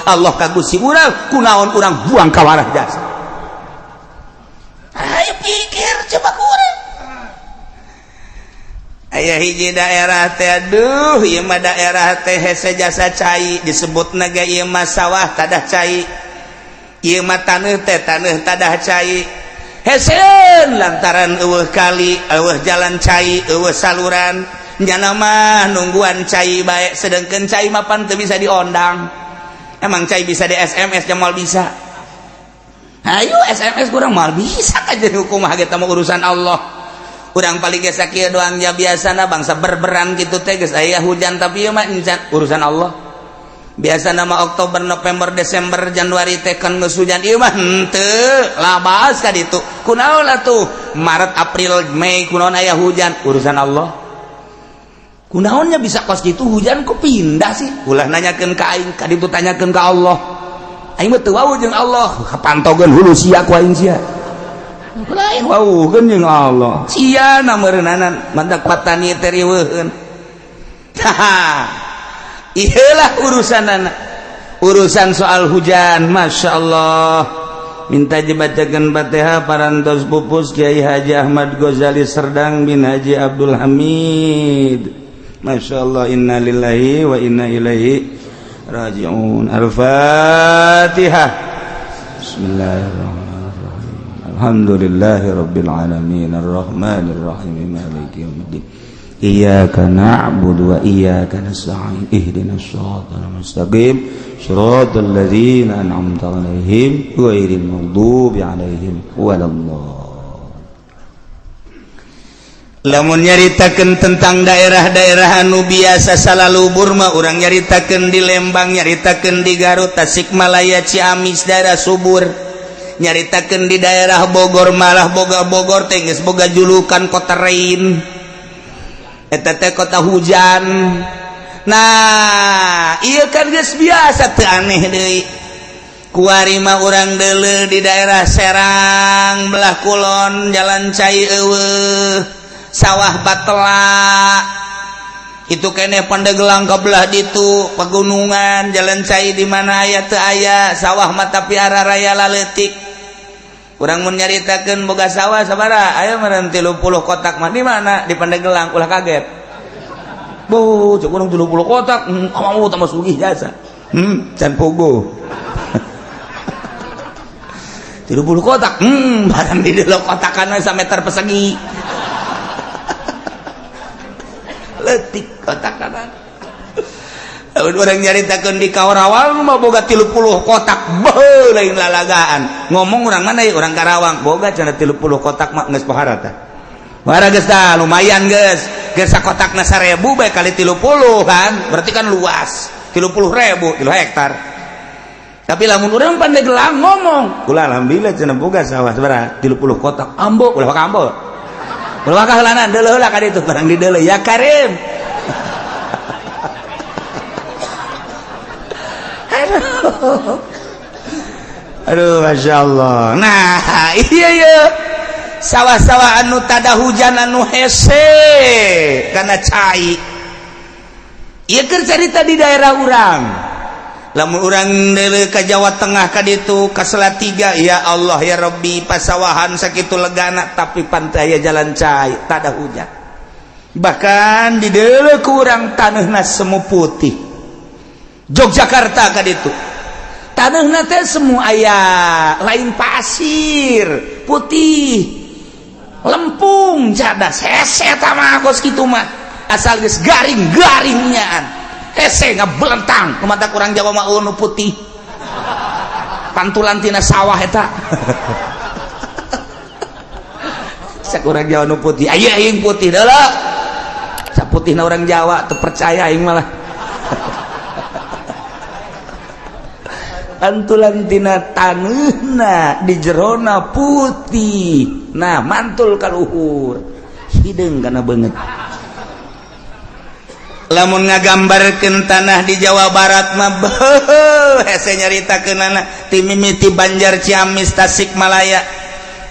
S1: Allah ka Gusti urang kunaon urang buang ka warah jasa ayo pikir coba kurang aya hiji daerah teh aduh ieu mah daerah teh hese jasa cai disebutna ge ieu mah sawah tadah cai ieu mah taneuh tadah cai hesen lantaran eueuh kali eueuh jalan cai eueuh saluran nyana mah nungguan cai bae sedengkeun cai mah pan teu bisa diondang emang cai bisa di SMS jeung moal bisa ayo SMS kurang moal bisa aja hukumah ge mah urusan Allah urang paling geus kieu doang ja biasana bangsa berberan kitu teh geus aya hujan tapi ieu mah encan urusan Allah biasana mah Oktober November Desember Januari teh kan geus hujan ieu mah henteu labas ka ditu kunaon atuh Maret April Mei kunaon aya hujan urusan Allah kunaonnya bisa kos kitu hujan kok pindah sih ulah nanyakeun ka aing ka ditu tanyakeun ka Allah aing mah teu wau jeung Allah kapantogeun hulu sia ku aing sia lain waukeun jeung Allah sia nameureunana mandak patani teh riweuheun ieulah urusan soal hujan masyaallah minta dibacakeun Fatihah parantos pupus Kiai Haji Ahmad Ghazali Serdang bin Haji Abdul Hamid masyaallah inna lillahi wa inna ilaihi raji'un al-Fatihah bismillahirrahmanirrahim alhamdulillahi rabbil alamin arrahmanir rahim maliki yaumiddin iyyaka na'budu wa iyyaka nasta'in ihdinas siratal mustaqim siratal ladzina an'amta 'alaihim ghairil maghdubi 'alaihim waladdallin lamun nyaritakeun tentang daerah-daerah anu biasa salalubur mah urang nyaritakeun di Lembang nyaritakeun di Garut Tasikmalaya Ciamis daerah subur nyaritakeun di daerah Bogor malah Bogor teh geus boga julukan kota rain eta teh kota hujan nah ieu kan geus biasa teu aneh deui kuari mah urang deuleu di daerah Serang belah kulon jalan cai eueuh sawah Batela itu kene Pandeglang kabelah ditu pegunungan jalan cai di mana aya teu aya sawah mah tapi araraya laleutik urang mun nyaritakeun boga sawah sabaraha aya meureun 30 kotak mah di mana di Pandeglang ulah kaget Bu cek urang 30 kotak kamu tambah sugih jasa can pogo 30 kotak barang di dalam kotakan sameter persegi letik kotakan orang nyaritakeun di Karawang mah boga 30 kotak beuh lain lalagaan ngomong orang mana ya orang Karawang boga cenah 30 kotak mah geus pohara tah pohara geus tah lumayan geus sakotakna 1000 bae kali 30 kan berarti kan luas 30.000 kilo hektar tapi lamun urang pandai gelang ngomong ulah alhamdulillah cenah boga sawah sabaraha 30 kotak ambo ulah ka ambo ulah ka heulanan deuleuh lah ka ditu barang di deuleuh ya Karim aduh masya Allah nah iya sawah-sawah anu tada hujan anu hese karena cai iya keur carita di daerah urang lamun urang deuleuh ka Jawa Tengah ka ditu ka Salatiga ya Allah ya Rabbi pasawahan sakitu legana tapi pantai jalan cai tada hujan bahkan di deuleuh ku urang taneuhna semu putih Yogyakarta ka ditu taneuhna teh semu aya lain pasir putih lempung cadas hese eta mah kos kitu mah asal geus garing-garingnyaan hese ngabelentang kumaha urang Jawa mah nu putih pantulan tina sawah eta sak urang Jawa nu putih aya aing putih deuleuh saputihna urang Jawa teu percaya aing malah antulan tina taneuhna di jerona putih nah mantul ka luhur hideung kana beungeut lamun ngagambarkeun tanah di Jawa Barat mah hese nyaritakeunana ti mimiti Banjar Ciamis Tasikmalaya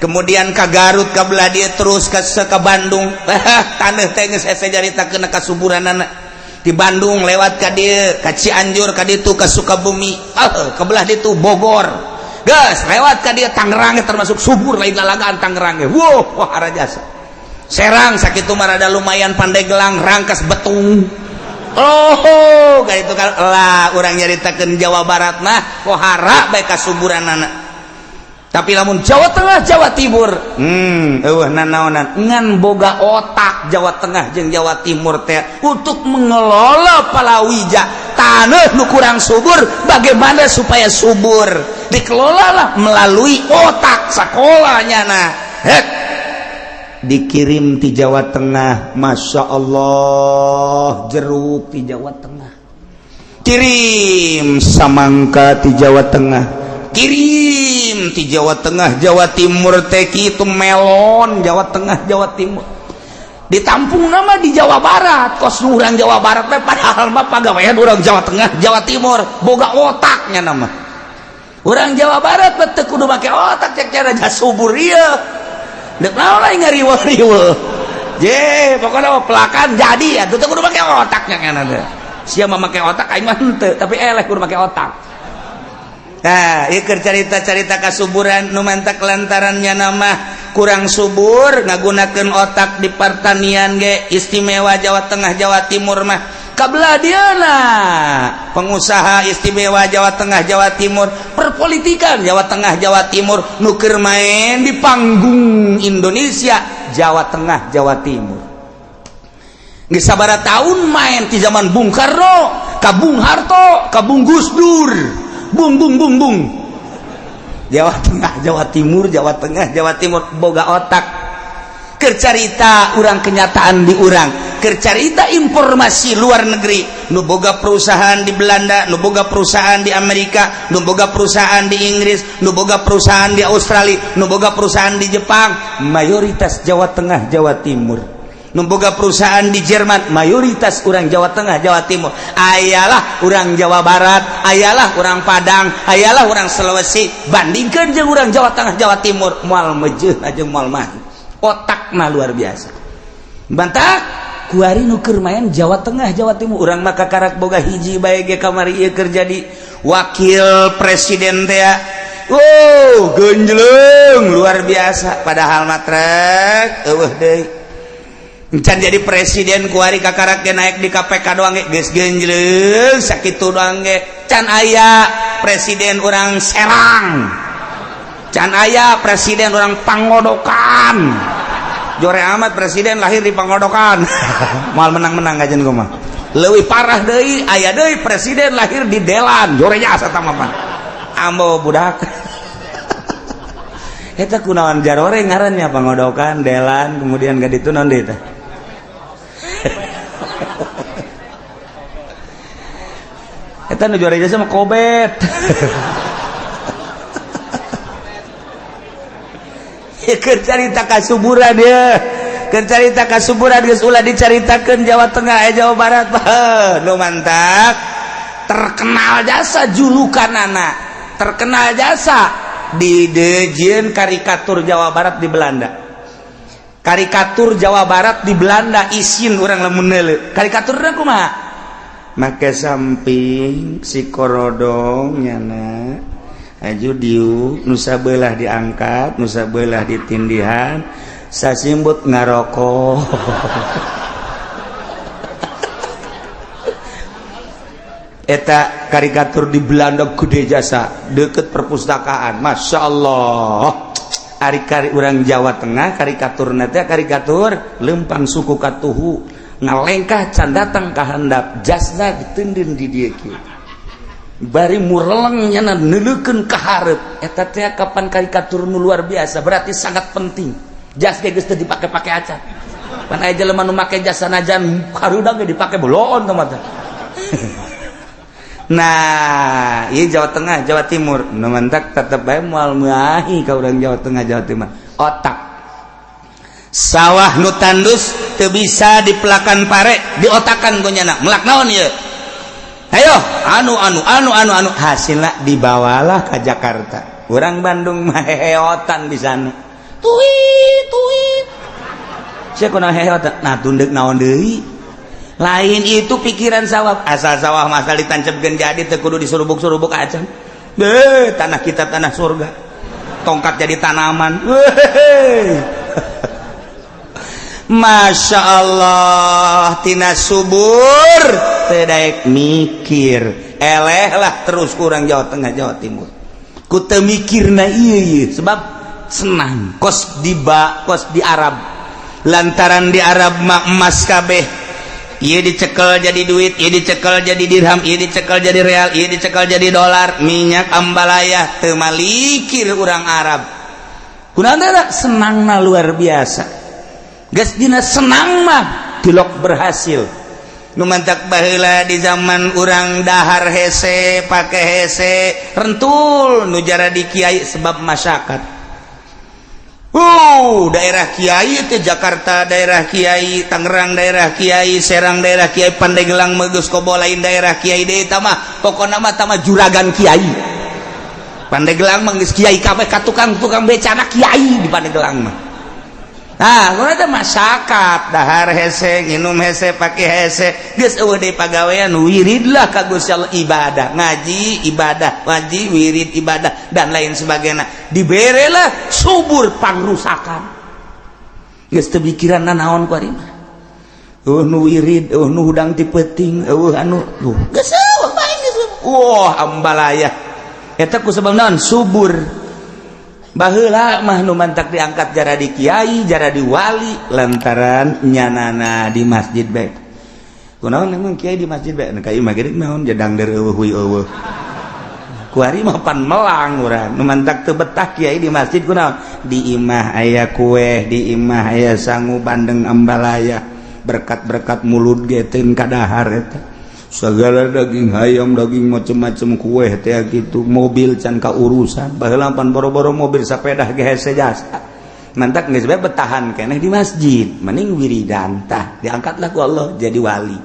S1: kemudian ka Garut ka belah dieu terus ka Bandung taneuh teh geus hese nyaritakeun kasuburanana di Bandung lewat ka dieu ka Cianjur ka ditu ka Sukabumi kebelah ditu Bogor geus lewat ka dieu Tangerang termasuk subur lain lalagaan Tangerang wah harajasa Serang sakitu mah rada lumayan pandai gelang rangkas betung ka itu kan lah urang nyaritakeun Jawa Barat mah pohara bae kasuburanana tapi lamun Jawa Tengah Jawa Timur eueuh nanaonan ngan boga otak Jawa Tengah jeung Jawa Timur teh untuk mengelola palawija taneuh nu kurang subur bagaimana supaya subur dikelola lah melalui otak sakolanya nah dikirim ti Jawa Tengah Masya Allah jeruk ti Jawa Tengah kirim samangka ti Jawa Tengah kirim ti Jawa Tengah Jawa Timur teh kitu melon Jawa Tengah Jawa Timur ditampung nama di Jawa Barat kos urang Jawa Barat teh padahal mah pagawean urang Jawa Tengah Jawa Timur boga otaknya nama urang Jawa Barat teh kudu make otak cek cara subur ieu dek naon lain ngariweuh-riweuh je pokona pelakan jadi atuh teh kudu make otaknya kana teh sia mah make otak aing mah henteu tapi eleh kudu make otak. Nah, ieu keur carita-carita kasuburan nu mantak lantarannya nama kurang subur ngagunakeun otak di pertanian ge istimewa Jawa Tengah Jawa Timur mah kabelah dieuna pengusaha istimewa Jawa Tengah Jawa Timur perpolitikan Jawa Tengah Jawa Timur nu keur main di panggung Indonesia Jawa Tengah Jawa Timur geus sabaraha taun main ti zaman Bung Karno ka Bung Harto ka Bung Gus Dur bung Jawa Tengah Jawa Timur Jawa Tengah Jawa Timur boga otak kercarita urang kenyataan di urang kercarita informasi luar negeri nu boga perusahaan di Belanda nu boga perusahaan di Amerika nu boga perusahaan di Inggris nu boga perusahaan di Australia nu boga perusahaan di Jepang mayoritas Jawa Tengah Jawa Timur memboga perusahaan di Jerman mayoritas orang Jawa Tengah Jawa Timur ayalah orang Jawa Barat ayalah orang Padang ayalah orang Sulawesi bandingkan jeung orang Jawa Tengah Jawa Timur moal mejeuh aja moal mah otakna luar biasa bantak kuari nu keur main Jawa Tengah Jawa Timur urang mah kakarak boga hiji bae ge kamari ieu keur jadi wakil presiden teh genjleung luar biasa padahal matrek eueuh deui can jadi presiden kuari kakarak naik di KPK doang geus genjleung sakitu doang ge can aya presiden orang Serang can aya presiden orang Pangodokan jore amat presiden lahir di Pangodokan moal menang-menang gajen gua mah leuwih parah deui aya deui presiden lahir di Delan jore nya asa tama mah ambo budak eta kunaon jarore ngarannya Pangodokan Delan kemudian ka ditu naon deui teh eta nu juara jasa mah Kobet keur carita kasuburan ya keur carita kasuburan geus ulah dicaritakeun Jawa Tengah Jawa Barat nu mantap terkenal jasa julukanana terkenal jasa di dejeun karikatur Jawa Barat di Belanda karikatur Jawa Barat di Belanda isin urang lamun neuleu karikaturna kumaha make samping si korodong nyana aju diu nu sabelah diangkat nu sabelah ditindihan sasimbut ngarokok eta karikatur di Belanda gede jasa deket perpustakaan Masya Allah ari urang Jawa Tengah karikaturna teh karikatur lempang suku katuhu ngalengkah can datang ka handap jasna ditendin di dieu kieu bari mureleng nyana neuleukeun ka hareup eta teh kapan karikatur nu luar biasa berarti sangat penting jas ge geus teu dipake-pake acan pan aya jelema nu make jas sanajan harudag ge dipake boloon teh mah nah ieu Jawa Tengah Jawa Timur nu mantak tetep bae moal meahi ka urang Jawa Tengah Jawa Timur otak sawah nu tandus teu bisa dipelakan pare diotakan gonyana melak naon ieu ayo anu hasilna dibawalah ka Jakarta urang Bandung mah heheotan di sana tuit sia kunaon heheotan nah tunduk naon deui lain itu pikiran sawah asal sawah masal ditancepkeun jadi teu kudu disurubuk-surubuk acan tanah kita tanah surga tongkat jadi tanaman Masya Allah tina subur tedaek mikir eleh lah terus kurang Jawa Tengah Jawa Timur ku teu mikirna ieu sebab senang kos di Arab lantaran di Arab mah emas kabeh ieu dicekel jadi duit ieu dicekel jadi dirham ieu dicekel jadi real ieu dicekel jadi dolar minyak ambalaya teu malikir urang Arab kunaon teh senangna luar biasa geus dina senang mah tilok berhasil nu mantak baheula di zaman urang dahar hese pake hese rentul nu jara di kiai sebab masyarakat daerah kiai teh Jakarta daerah kiai Tangerang daerah kiai Serang daerah kiai Pandeglang Megeus Kobo lain daerah kiai deui tah mah pokona mah tah mah juragan kiai Pandeglang mah geus kiai kabeh ka tukang becana kiai di Pandeglang mah nah kuna teh masyarakat dahar hese nginum hese pake hese geus eueuh deui pagawean wirid lah ka Gusti Allah ibadah ngaji ibadah ngaji wirid ibadah dan lain sebagainya diberelah subur pangrusakan geus teu pikiranna naon ku ari mah nu wirid nu hudang ti peuting anu geus eueuh bae geus wah ambalaya eta ku sabab naon subur baheula mah nu mantak diangkat jara di kiai jara di wali lantaran nyanana di masjid bae kunaon emang kiai di masjid bae ka ieu mah geuning naon jadang deur eueuh huy eueuh ku ari mah pan melang urang nu mantak teu betah kiai di masjid kunaon di imah aya kue di imah aya sangu bandeng ambalaya berkat-berkat mulut ge teu kadahar eta segala daging hayam daging macam-macam kue teh gitu mobil can ka urusan baheula pan boro-boro mobil sapeda ge hese jasa mantak geus bae betahan keneh di masjid mending wiridan tah diangkatlah ku Allah jadi wali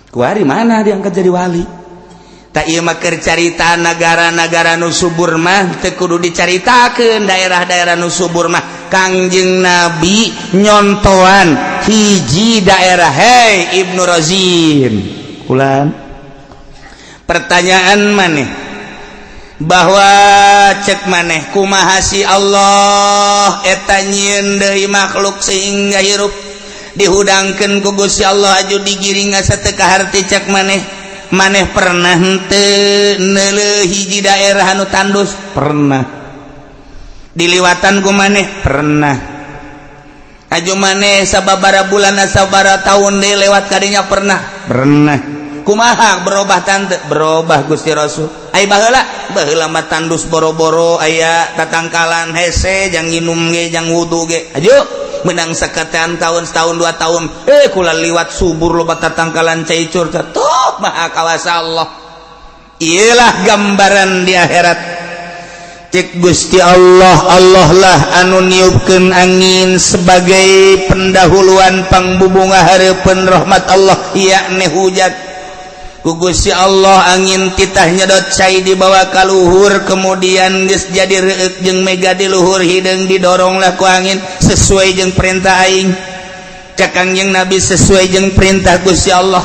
S1: ku ari mana diangkat jadi wali tah ieu mah keur carita negara-negara nu subur mah teu kudu dicaritakeun daerah-daerah nu subur mah Kangjeng Nabi nyontoan hiji daerah hei Ibnu Razin ulan pertanyaan maneh bahwa cek maneh kumaha si Allah eta nyieun deui makhluk sehingga hirup dihudangkeun ku Gusti Allah aju digiring asa teu kaharti cek maneh pernah henteu neuleuh hiji daerah anu tandus pernah diliwatan ku maneh pernah aju maneh sababaraha bulan sababaraha taun deui lewat kadinya pernah kumaha berubah tante berubah Gusti Rasul ai baheula mah tandus boro-boro aya tatangkalan hese jang nginum ge jang wudu ge aju menang saketean tahun setahun 2 tahun kula liwat subur loba tatangkalan caicur tuh maha kawasa Allah iyalah gambaran di akhirat cek Gusti Allah lah anu niupkeun angin sebagai pendahuluan pangbubunga hareupeun rahmat Allah yakni hujan ku Gusti Allah angin titah nyedot cai dibawa ka luhur kemudian geus jadi reueuk jeung mega di luhur hideung didoronglah ku angin sesuai jeung perintah aing cak Kangjeng Nabi sesuai jeung perintah Gusti Allah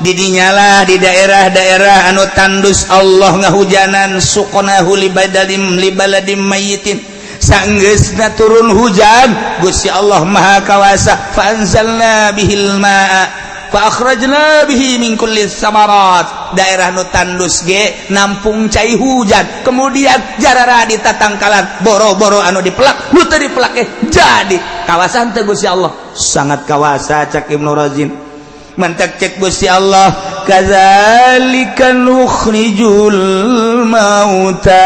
S1: didinyalah di daerah-daerah anu tandus Allah ngahujanan suqnahu libaladim mayyitin saenggeusna turun hujan Gusti Allah maha kawasa fa anzalna bihil ma'a fa akhrajna bihi min kulli samarat daerah nu tandus ge nampung cai hujan kemudian jarara di tatangkalan boro-boro anu dipelak nu teu dipelak jadi kawasan teh Gusti Allah sangat kawasa cak Ibnu Razin mantak cek Gusti Allah kadzalika nukhrijul mauta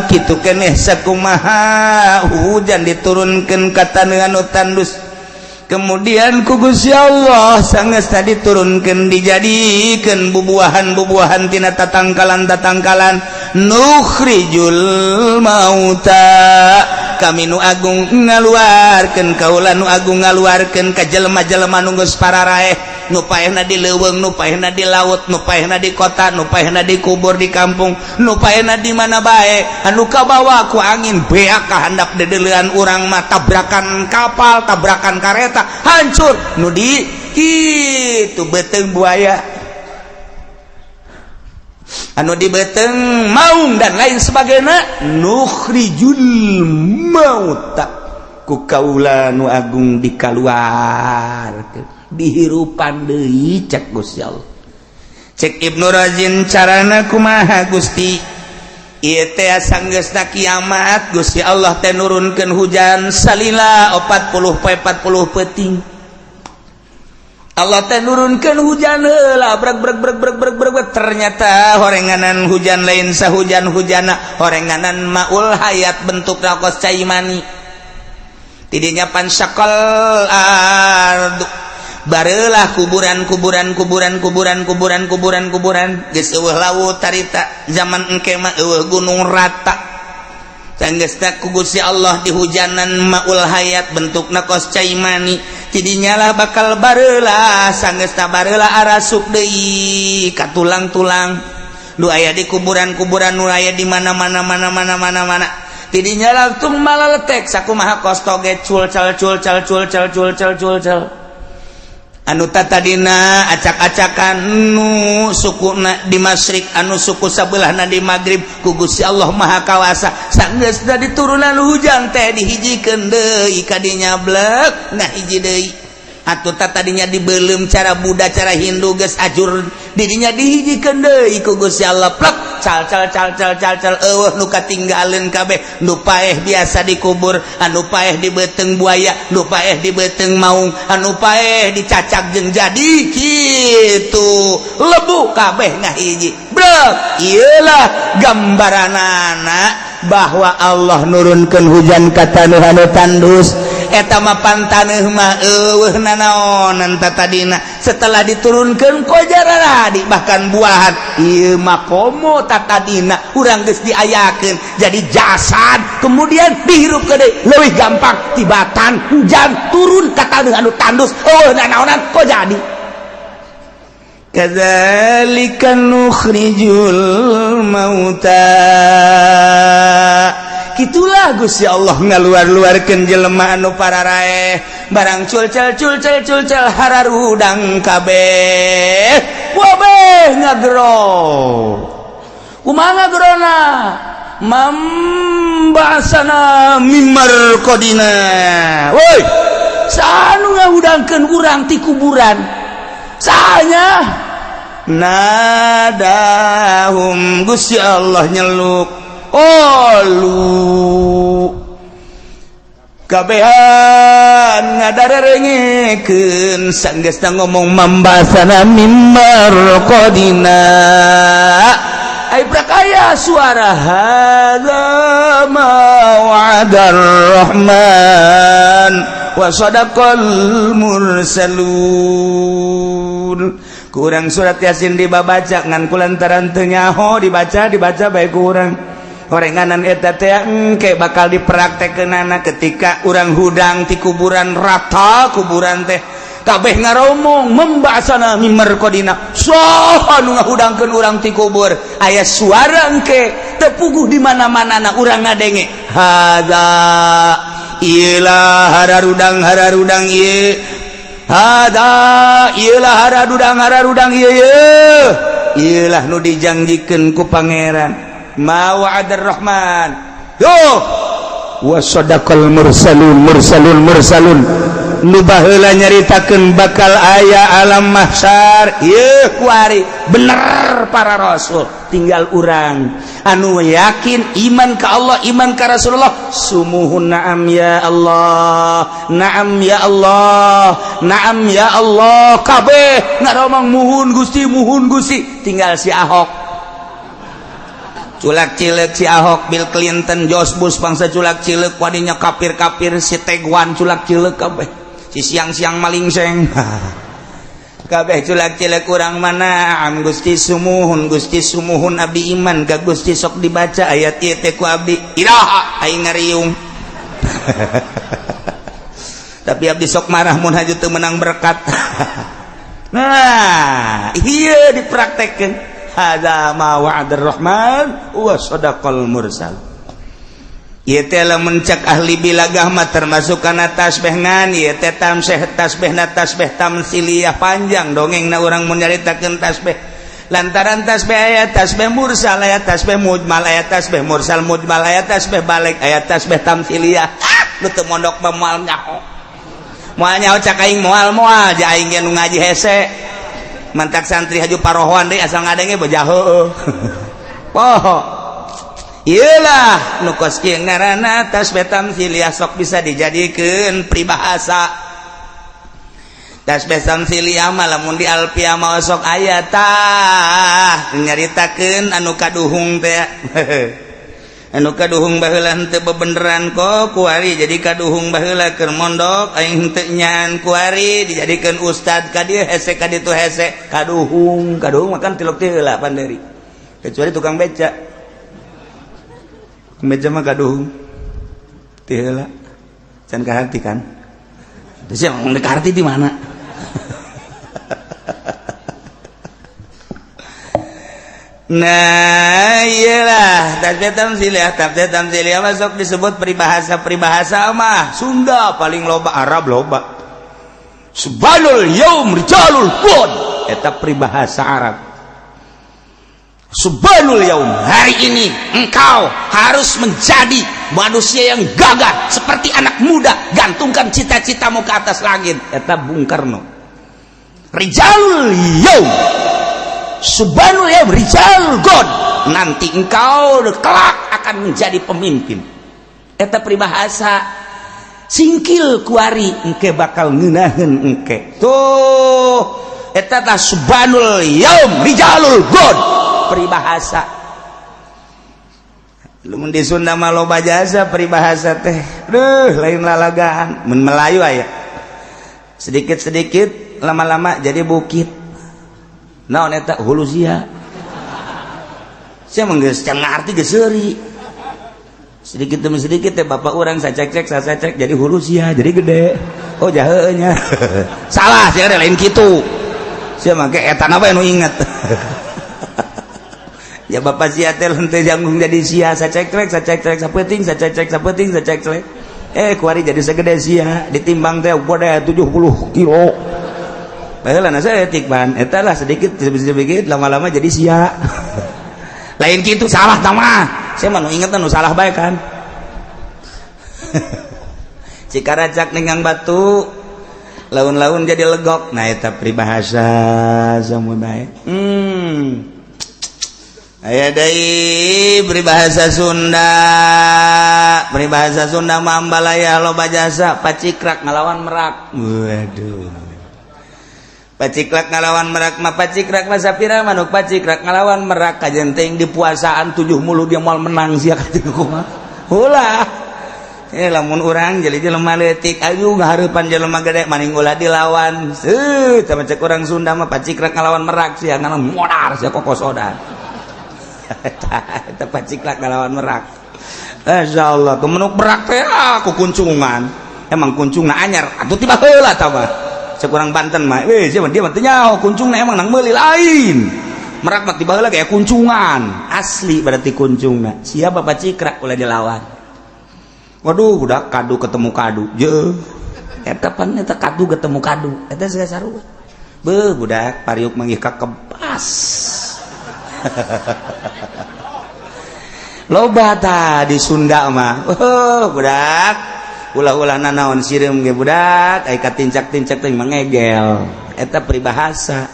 S1: kitu keneh sakumaha hujan diturunkeun ka taneuh anu tandus kemudian ku Gusti Allah sangeusna diturunkeun dijadikeun bubuahan-bubuahan tina tatangkalan-tatangkalan nukhrijul mauta kami nu agung ngaluarkeun kaula nu agung ngaluarkeun ka jelema-jelema nu geus pararaeh nu paehna di leuweung nu paehna di laut nu paehna di kota nu paehna di kubur di kampung nu paehna di mana bae anu kabawa ku angin beak ka handap dedeleuan urang mah tabrakan kapal tabrakan kareta hancur nu di kitu beuteung buaya anu di beuteung maung dan lain sebagainya nukhrijul mauta ku kaula nu agung dikaluarkeun dihirupan deui cek Gusti Allah cek Ibnu Razin carana kumaha Gusti ieu teh sanggeusna kiamat Gusti Allah teh nurunkeun hujan salila 40 peuting Allah teh nurunkeun hujan heula breg ternyata horenganan hujan lain sahujan-hujana horenganan maul hayat bentuk rakos cai mani tidinya pansakal ardu barelah kuburan geus eueuh laut tarita zaman engke mah eueuh gunung rata sanggeusna ku Gusti Allah di hujanan maul hayat bentukna kos cai mani tidinya lah bakal bareula sanggeusna bareula arasuk deui ka tulang-tulang nu aya di kuburan-kuburan nu aya di mana-mana tidinya langsung malaletek sakumaha kos toge cul anu tatadina acak-acakan nu sukuna di masyrik anu suku sabelahna di maghrib ku Gusti Allah maha kawasa sanggeusna diturunan hujan teh dihijikeun deui kadinya blek nah hiji deui atuh tadinya dibeuleum cara Buddha cara Hindu geus ajur dirinya dihijikeun deui ku Gusti Allah plek cal eueuh nu katinggaleun kabeh nu paeh biasa dikubur anu paeh di beuteung buaya nu paeh di beuteung maung anu paeh dicacak jeung jadi kitu lebu kabeh ngahiji brek ieulah gambaranana bahwa Allah nurunkeun hujan ka taneuh anu tandus eta mah pantaneuh mah eueuh nanaonan tatadina setelah diturunkeun kojarana di bahkan buahan ieu mah komo tatadina urang geus diayakeun jadi jasad kemudian dihirup deui leuwih gampang tibatan hujan turun ka taneuh anu tandus eueuh nanaonan ko jadi kadzalika nukhrijul mauta kitulah Gusti Allah ngaluar-luarkeun jelema anu pararaeh barang culcel hararudang kabeh wabeh ngagro kumaha ngagrona mambasana mimar kodina woi sanu ngahudangkeun urang ti kuburan sahanya nadahum Gusti Allah nyeluk lu kabehan ngadarengekeun sanggeusna ngomong mambasana mimbar qadina ai prakaya suara hadza ma wa'adar rahman wa sadaqal mursalun. Kurang surat Yasin dibaca ngan kulantaran teu nyaho dibaca bae kurang horenganan eta teh engke bakal dipraktekeunana ketika urang hudang ti kuburan rata kuburan teh kabeh ngaromong membasana mimbar qadina saha nu ngahudangkeun urang ti kubur aya suara engke teu puguh di mana-manana urang ngadenge hadza ilah hararudang ieu hadza ilah hararudang ieu ilah nu dijanjikeun ku pangeran ma wa'adar rahman yo wa sadaqal mursalun nu baheula nyaritakeun bakal aya alam mahsyar ieu kuari bener para rasul tinggal urang anu yakin iman ka Allah iman ka Rasulullah sumuhun na'am ya Allah na'am ya Allah kabeh ngaromong muhun Gusti tinggal si Ahok culak cileuk si Ahok, Bill Clinton, George Bush bangsa culak cileuk wadinya kapir-kapir si Tegwan culak cileuk kabeh si siang-siang maling seng kabeh culak cileuk urang mana am Gusti sumuhun abdi iman ka Gusti sok dibaca ayat ieu teh ku abdi iraha aing ngariung tapi abdi sok marah mun haju teu menang berkat nah ieu dipraktekkeun hadza ma wa'adar rahman wa sadaqal mursal ieu teh lamun cek ahli bilagah mah termasuk kana tasbih ngan ieu teh tasbihna tasbih tamsiliyah panjang dongengna urang mun nyaritakeun tasbih lantaran tasbih aya tasbih mursal aya tasbih mujmal aya tasbih mursal mujmal aya tasbih balik aya tasbih tamsiliyah lu teu mondok moal nyaho cak aing moal ja aing nu ngaji hese mantak santri haju parohoan deh asal ngadenge bojah heueuh poho ieulah nu kos kieu ngaranna tasbih tamsiliyah sok bisa dijadikeun pribahasa tasbih tamsiliyah mah lamun di alfiah mah sok aya tah nyaritakeun anu kaduhung teh anu kaduhung baheula henteu bebeneran kok kuari jadi kaduhung baheula keur mondok aing henteu nyaan kuari dijadikeun ustad ka dieu hese ka ditu hese kaduhung makan tilok teh heula pandeuri kecuali tukang beca mah kaduhung teh heula can kaharti kan terus yang kaharti di mana nah iyalah tasbih tamsiliyah masuk disebut peribahasa mah Sunda paling loba Arab loba subhanul yaum rijalul qud eta peribahasa Arab subhanul yaum hari ini engkau harus menjadi manusia yang gagah seperti anak muda gantungkan cita-citamu ke atas langit eta Bung Karno rijalul yaum subhanul ya rijal god nanti engkau kelak akan menjadi pemimpin eta peribahasa singkil kuari engke bakal ngeunaheun engke tuh eta tah subhanul yaum rijalul god peribahasa lumun di Sunda mah loba jasa peribahasa teh lain lalagaan mun Melayu aya sedikit-sedikit lama-lama jadi bukit naon eta hulu sia sia mah geus can ngarti geus seuri sedikit demi sedikit teh bapak urang sacek jadi hulu sia jadi gede oh jaheuh nya salah sia lain kitu sia mah ge eta na bae nu inget ya bapak sia teh henteu janggung jadi sia sacek sapeting kuari jadi segede sia ditimbang teh pada 70 kilo baheula na saeutik ban eta lah sedikit lama-lama jadi sia lain kitu salah tah mah saya mah nu inget nu salah bae kan cikaracak ningang batu laun-laun jadi legok. Nah eta peribahasa samudaya. Aya deui peribahasa Sunda. Peribahasa Sunda mah ambalaya loba jasa, pacikrak ngalawan merak. Waduh. Pacikrak ngalawan merak mah pacikrak mah sapira manuk pacikrak ngalawan merak kajen teuing di puasaan 7 mulu dia moal menang sia ka kumaha. Ulah. Lamun urang jadi jelema leutik ayu ngahareupan jelema gede maning ulah dilawan. Tah cek urang Sunda mah pacikrak ngalawan merak sia ngana modar sia kokosodan. Eta pacikrak ngalawan merak. Masyaallah kemenuk merak teh aku kuncungan. Emang kuncungna anyar atuh tiba heula tah mah. Cek urang Banten mah we sia dia mah teu nyaho kuncungna emang nang meuli lain. Merak mah tiba heula kayak kuncungan. Asli berarti kuncungna. Sia bapak cikrak ulah dilawan. Waduh budak kadu ketemu kadu. Jeuh. Eta pan eta kadu ketemu kadu. Eta sia sarua. Beuh budak pariuk manggih ka kebas. Loba tah di Sunda mah. Budak ulah-ulahna naon sireum ge budak ai katincak-tincak teh mangegel. Eta peribahasa.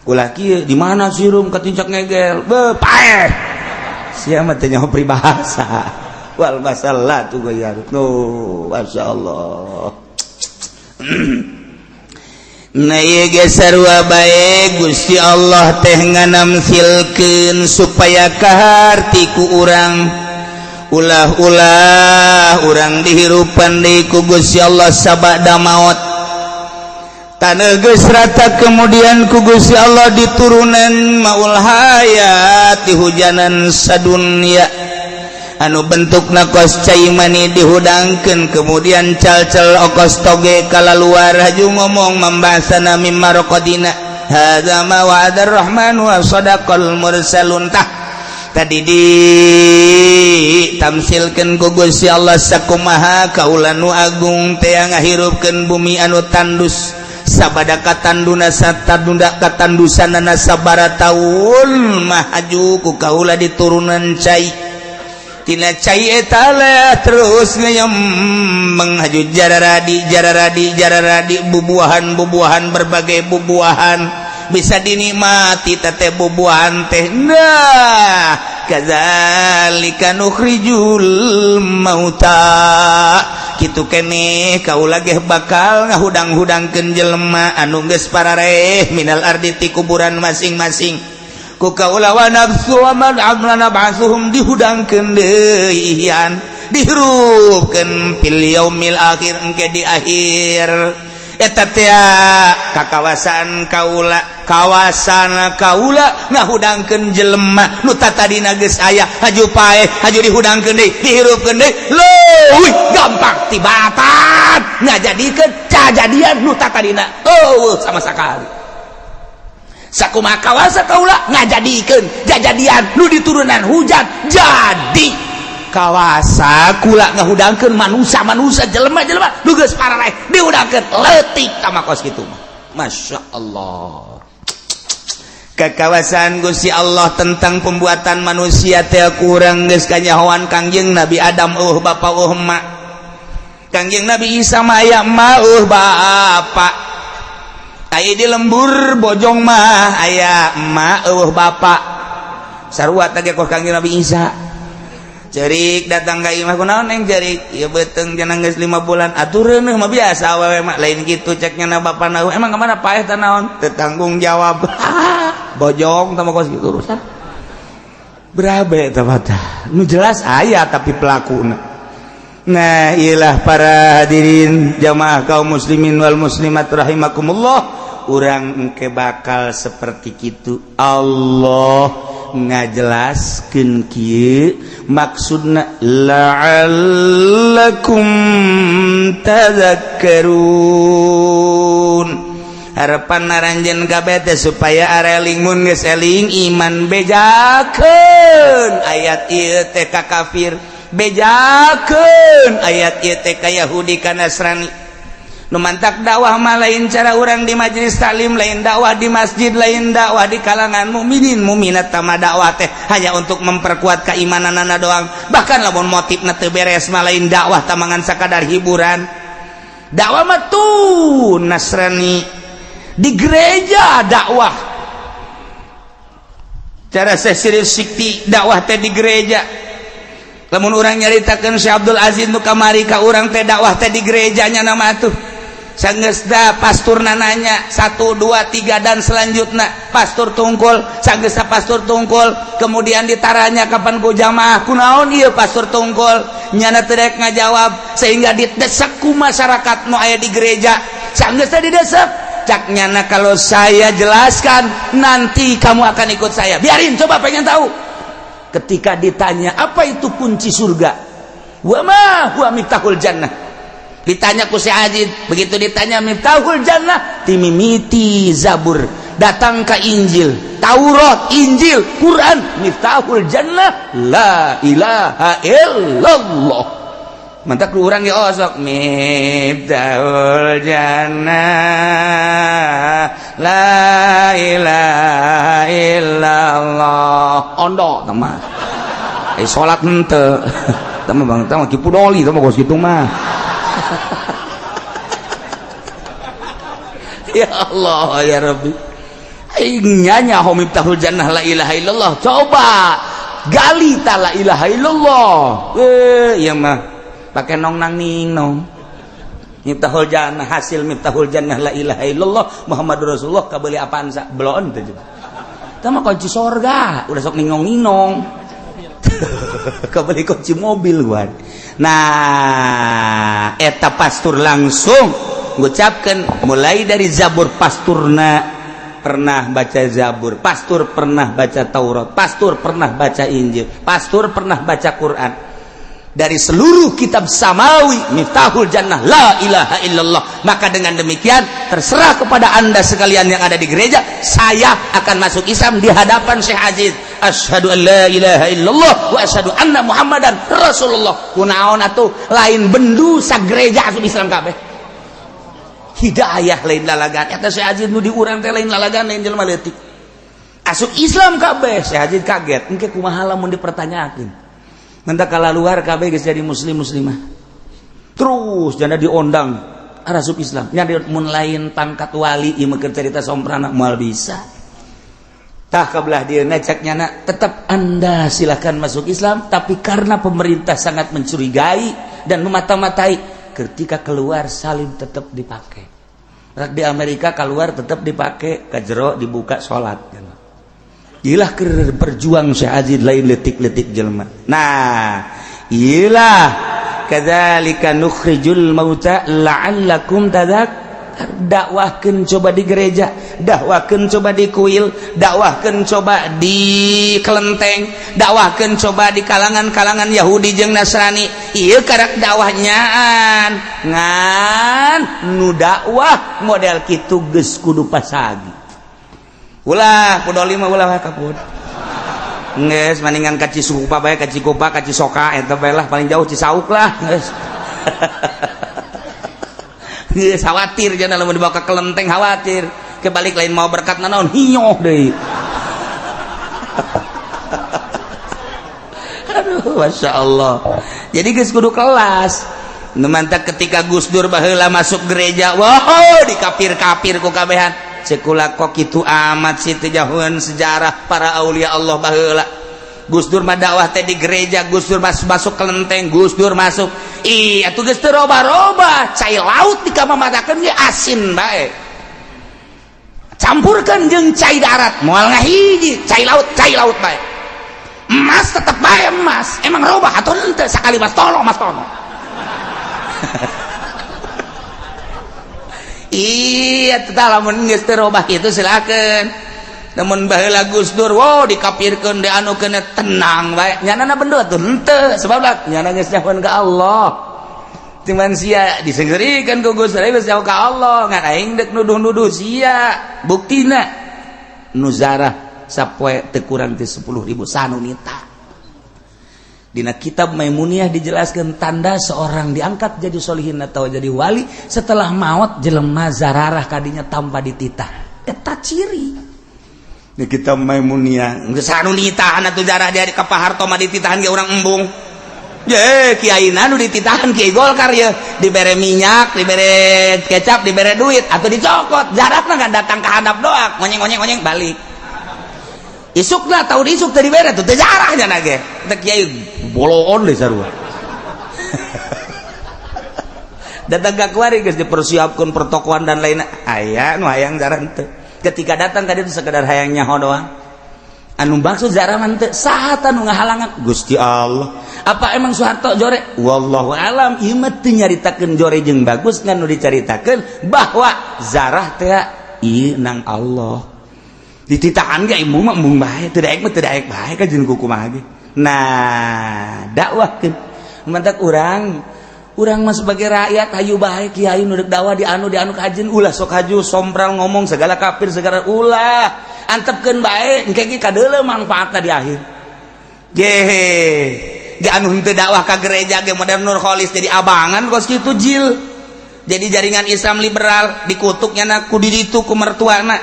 S1: Ulah kieu di mana sireum katincak ngegel? Beuh paeh. Sia mah teh nyaho peribahasa. Wal masallatu gayar. No, masyaallah. Na ieu ge sarua bae Gusti Allah teh nganamsilkeun supaya kaharti ku urang ulah-ulah urang dihirupan deui ku Gusti Allah sabada maot taneuh geus rata kemudian ku Gusti Allah diturunan maul hayat dihujanan sadunya anu bentukna kos cai mani dihudangkeun kemudian cal-cal okos toge kalaluar haju ngomong membahasana mimma raqadina hadza ma wa'adar rahmanu wa sadaqal mursalun tah tadi ditamsilkeun ku Gusti Allah sakumaha kaula nu agung teh ngahirupkeun bumi anu tandus sabada katanduna satadunda katandusanana sabara taun mah haju ku kaula diturunan cai tina cai eta terus ngayembeng haju jararadi bubuahan berbagai bubuahan bisa dinikmati teh bubuahan teh nah kadzalika nukhrijul mauta kitu keneh kaula ge bakal ngahudang-hudangkeun jelema anu geus parareh minal ardi ti kuburan masing-masing ku kaula wa nafsu wa man amrana ba'suhum dihudangkeun deui ian dihirupkeun fil yaumil akhir engke di akhir eta teh kakawasan kaula kawasan kaula ngahudangkeun jelema nu tadina geus aya haju paeh haju dihudangkeun deui dihirupkeun deui leuwih gampang tibatan ngajadikeun cajadian nu tadina sama sakali sakumaha kawasa kaula ngajadikeun jajadian nu diturunan hujan jadi kawasa kula ngahudangkeun manusia jelema-jelema nu geus parareh dihudangkeun leutik tamakos kitu mah masyaallah. Kekawasan Gusti Allah tentang pembuatan manusia teh kurang geus kanyahoan Kangjeng Nabi Adam bapa mak Kangjeng Nabi Isa mah aya ma bapa aya di lembur bojong mah aya emak bapak sarua teh kos Kangjeng Nabi Isa cerik datang ka imah kunaon neng cerik ieu beuteung cenah geus 5 bulan atureuneuh mah biasa awewe mah lain kitu ceknya na bapana emang kemana paeh teh naon teu tanggung jawab bojong tah kos kitu urusan berabe tah mah nu jelas aya tapi pelakuna. Nah iyalah para hadirin jamaah kaum muslimin wal muslimat rahimakumullah urang engke bakal seperti kitu Allah ngajelaskeun kieu maksudna la'allakum tadzakkarun harapan naranjeun kabeh teh supaya areling mun geus eling iman bejakeun ayat ieu teh ka kafir bejakeun ayat ieu teh ka Yahudi ka Nasrani nu mantak dakwah mah lain cara urang di majelis taklim lain dakwah di masjid lain dakwah di kalangan mukminin mukminat tama dakwah teh hanya untuk memperkuat keimananana doang bahkan lamun motifna teu beres mah lain dakwah tamangan sakadar hiburan dakwah mah tuh Nasrani di gereja dakwah cara sesir sikti dakwah teh di gereja. Lamun urang nyaritakeun Syekh Abdul Aziz nu kamari ka urang teh dakwah teh di gerejanya nama atuh. Sanggeusda pasturna nanya 1 2 3 dan selanjutnya pastur tungkul, sanggeusda pastur tungkul kemudian ditaranya kapan ku jamaah kunaon ieu pastur tungkul nyana teu daek ngajawab sehingga didesak ku masyarakat nu aya di gereja. Sanggeusda didesak cak nyana kalau saya jelaskan nanti kamu akan ikut saya, biarin coba pengen tahu. Ketika ditanya apa itu kunci surga, wa ma huwa miftahul jannah, ditanya ku Syekh Ajid, begitu ditanya miftahul jannah timimiti Zabur datang ke Injil, Taurat, Injil, Quran, miftahul jannah la ilaha illallah. Mantak lu urang ge osok miftahul jannah la ilaha illallah ondo tama salat henteu tama bang tama kipu doli tama gos kitu mah. Ya Allah ya Rabbi nyanya ho miftahul jannah la ilaha illallah, coba gali ta la ilaha illallah ieu mah pakai nong nang ning nong miftahul jannah, hasil miftahul jannah la ilaha illallah Muhammadur Rasulullah kabeli apaan sa belon teh juga tama kunci sorga udah sok ningong ningong kabeli kunci mobil gua. Nah eta pastur langsung ngucapkeun mulai dari Zabur pasturna pernah baca Zabur, pastur pernah baca Taurat, pastur pernah baca Injil, pastur pernah baca Quran. Dari seluruh kitab samawi miftahul jannah la ilaha illallah. Maka dengan demikian terserah kepada anda sekalian yang ada di gereja, saya akan masuk Islam di hadapan Syekh Aziz. Asyhadu an la ilaha illallah wa asyhadu anna Muhammadan Rasulullah. Kunaon atuh lain bendu sagereja asup Islam kabeh. Hidayah lain lalagan eta Syekh Aziz nu di urang teh lain lalagan lain jelema leutik. Asup Islam kabeh Syekh Aziz kaget engke kumaha lamun dipertanyakeun. Mentak kala luar kabeh geus jadi muslim muslimah. Terus jana diondang arasup Islam. Nya mun lain pangkat wali ieu mah keur cerita somprana moal bisa. Tah kabelah dieu cek nyana tetap Anda silakan masuk Islam tapi karena pemerintah sangat mencurigai dan memata-matai ketika keluar salin tetap dipakai. Rak di Amerika keluar tetap dipakai ka jero dibuka salat. Iyalah berjuang Syekh Aziz lain letik-letik jelema. Nah, iyalah kadzalika nukhrijul mauta la'allakum dakwahkeun coba di gereja, dakwahkeun coba di kuil, dakwahkeun coba di kelenteng, dakwahkeun coba di kalangan-kalangan Yahudi jeung Nasrani. Ieu karak dakwahnya ngan nu dakwah model kitu geus kudu pasagi. Ulah pudoli mah ulah kaput. Geus maningan ka Cisupa bae, ka Cikupa, ka Cisoka eta bae lah paling jauh Cisauk lah. Geus. Geus khawatir jangan lamun dibawa ka kelenteng khawatir. Kebalik lain mau berkat naon hinyoh deui. Aduh masyaallah. Jadi geus kudu kelas. Nu mantak ketika Gus Dur baheula masuk gereja, wah dikapir-kapir ku kabehan. Sekula kok kitu amat sih tejahuan sejarah para aulia Allah baheula. Gus Dur mah dakwah teh di gereja, Gus Dur masuk kelenteng, Gus Dur masuk. Ih, atuh geus teu roba-roba, cai laut dikamamatakeun ge asin bae. Campurkeun jeung cai darat, moal ngahiji, cai laut bae. Emas tetep bae emas. Emang robah atuh henteu sakali mas tolong mas tolong. Iya tetap lamun geus teu robah kitu silakeun. Namun baheula Gus Dur wow dikapirkeun dianukeun tenang bae. Nyanana bendo atuh henteu sebab lah nyana geus nyahun ka Allah. Cuman sia disegerikeun ku Gus Dur geus nyahun ka Allah ngan aing deuk nuduh-nuduh sia. Buktina nu zarah sapoe teu kurang ti 10.000 sanunita. Dina kitab Maimuniyah dijelaskan tanda seorang diangkat jadi solihin atau jadi wali setelah maut jelema zararah kadinya tanpa dititah. Eta ciri. Di kitab Maimuniyah geus anu nitahan atuh zarah dari ka paharto mah dititahan ge urang embung. ye kiaina nu dititahkeun Kiai Golkar ya dibere minyak dibere kecap dibere duit atau dicokot jarakna kan datang ke hadap doa ngonyeng balik isukna tahu isuk tadi bere tuh teh jarahnya nage teh Kiai boloon deh sarua datang ke kuari geus dipersiapkeun pertokoan dan lainnya aya nu hayang jarang teu ketika datang ka ditu sekedar hayang nyaho doang anu maksud zaraman teh saha nu ngahalangan Gusti Allah apa emang Soeharto jore wallahu alam ieu mah teu nyaritakeun jore jeung bagus ngan nu dicaritakeun bahwa zarah teh ieu nang Allah dititahan ge ieu mah mung bae teu daek mah teu daek bae ka jeung kumaha ge nah dakwahkeun mantak urang mah sebagai rakyat hayu bae kiai nu deuk dakwah di anu kajen ulah sok haju sombral ngomong segala kafir segala ulah antepkeun bae engke ge kadeuleu manfaatna di akhir ge anu henteu dakwah ka gereja ge modern Nurholis jadi abangan kos kitu jil jadi jaringan Islam liberal dikutuknya na ku di ditu ku mertuana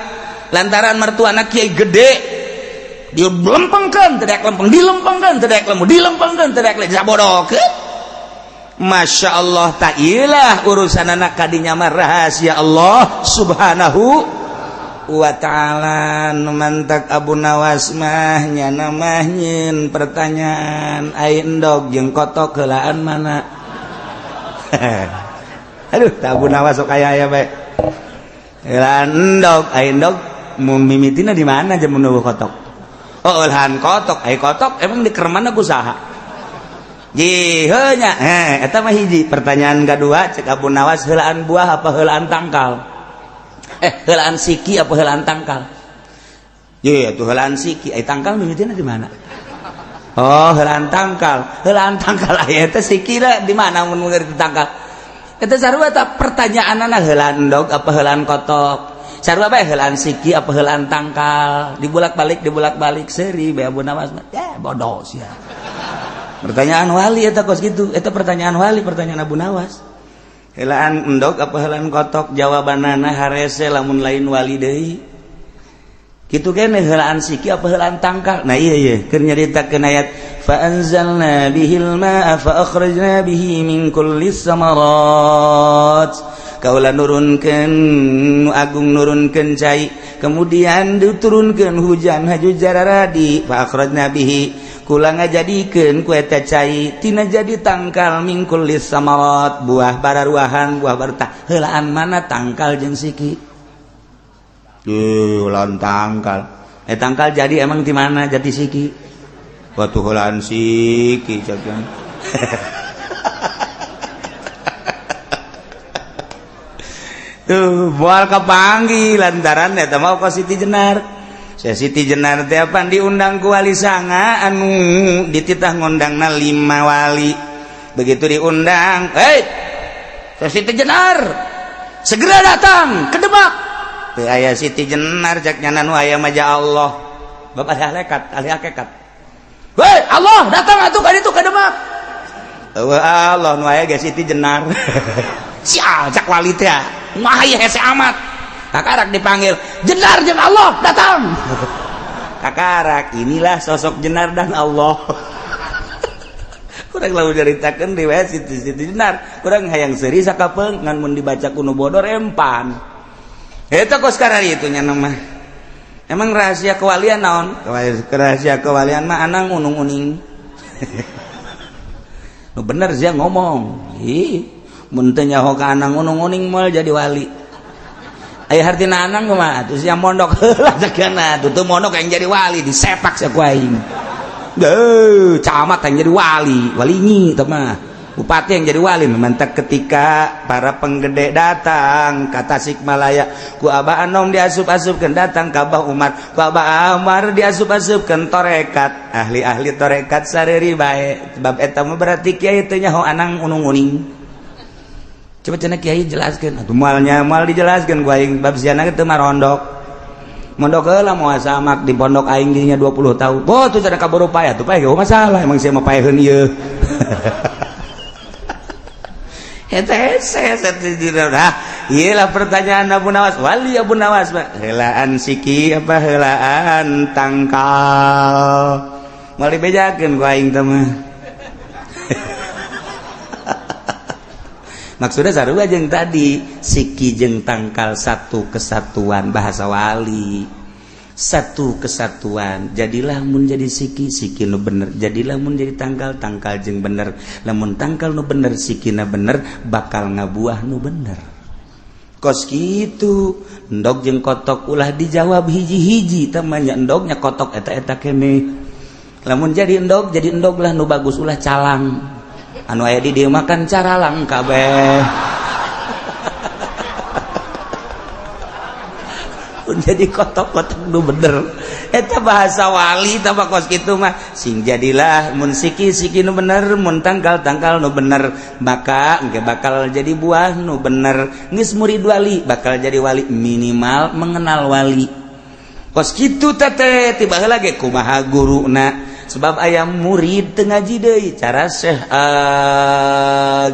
S1: lantaran mertuana kiai gede dia lempengkeun teu daek lempeng dilempengkeun teu daek lemu dilempengkeun teu daek disabodokeun Masya Allah ta'ilah urusan anak kadinya mah rahasia Allah subhanahu wa ta'ala numantak Abu Nawas mah nyana mah nyin pertanyaan ain endog jeung kotok heulaan mana aduh Abu Nawas sok aya bae heulaan endog ain endog mun mimitina di mana jeung mun kotok oh heulaan kotok ai kotok emang di kermana kusaha jiheunya eta mah hiji pertanyaan kedua cek Abu Nawas heulaan buah apa heulaan tangkal heulaan siki apa heulaan tangkal ye atuh heulaan siki ai tangkal mimitina di mana oh heulaan tangkal aya teh siki da di mana mun ngerti tangkal eta sarua tah pertanyaanna heulaan endog apa heulaan kotok sarua bae heulaan siki apa heulaan tangkal dibulak-balik seuri bae Abu Nawas bodoh sia pertanyaan wali eta kos gitu eta pertanyaan wali pertanyaan Abu Nawas heulaan endog apa heulaan kotok jawabanana harese lamun lain wali deui kitu keneh heulaan siki apa heulaan tangkal nah iya keur nyaritakeun ayat fa anzalna bihil ma'a fa akhrajna bihi min kullis samarat kaula nurunkeun agung nurunkeun cai kemudian diturunkeun hujan haju jararadi fa akhrajna bihi kula ngajadikeun ku eta cai tina jadi tangkal mingkul lis samarat buah bararuahan buah bartah heulaan mana tangkal jeung siki heulaan tangkal tangkal jadi emang di mana jadi siki batu heulaan siki cakeun tuh moal kapanggih lantaran eta mah ka Siti Jenar Siti Jenar teh apa diundang ku wali sanga anu dititah ngundangna 5 wali begitu diundang Siti Jenar segera datang ke Demak teu aya Siti Jenar cak nyana nu aya mah Allah bapak ahli hakikat Allah datang atuh ka ditu ka Demak Allah nu aya ge Siti Jenar sia cak wali teh mah aya hese amat kakarak dipanggil Jenar jeung Allah datang kakarak inilah sosok Jenar dan Allah kurang lalu ceritakan riwayat Siti Jenar kurang hayang seuri sakapeung ngan mun dibaca kuno bodor empan eta kos karari itu nya mah emang rahasia kewalian naon rahasia kewalian mah anang unung-uning nu bener sia ngomong mun teu nyaho ka anang unung-uning moal jadi wali aya hartina anang kumaha atuh sia mondok heula sakana tuh mondok yang jadi wali disepak sia ku aing camat yang jadi wali nyi teh mah bupati yang jadi wali mantak ketika para penggede datang ka Tasikmalaya ku Abah Anom diasup-asupkeun datang ka Abah Umar ku Abah Umar diasup-asupkeun torekat ahli-ahli torekat sareuri bae sebab eta mah berarti kiai teh nyaho anang unung-uning coba cenah kiai jelaskeun atuh moal dijelaskeun ku aing bab siana teh mah rondok mondok heula moal samak di pondok aing dinya 20 tahun tuh cenah kaburu payah tuh payah masalah emang sia mah paeheun ieu eta ieu lah pertanyaan Abu Nawas wali Abu Nawas heulaan siki apa heulaan tangkal moal dibejakeun ku aing teh mah maksudnya sarua jeung tadi siki jeung tangkal satu kesatuan bahasa wali satu kesatuan jadilah mun jadi siki siki nu bener jadilah mun jadi tangkal tangkal jeung bener lamun tangkal nu bener sikina bener bakal ngabuah nu bener kos kitu endog jeung kotok ulah dijawab hiji-hiji tamanya endognya kotok eta kene lamun jadi endog lah nu bagus ulah calang anu aya di dieu makan caralang kabeh jadi kotok-kotok nu bener eta bahasa wali tah kos kitu mah sing jadilah mun siki nu bener mun tangkal nu bener maka engke bakal jadi buah nu bener geus murid wali bakal jadi wali minimal mengenal wali kos kitu teh tiba heula ge kumaha guruna sebab aya murid teu ngaji deui cara Syekh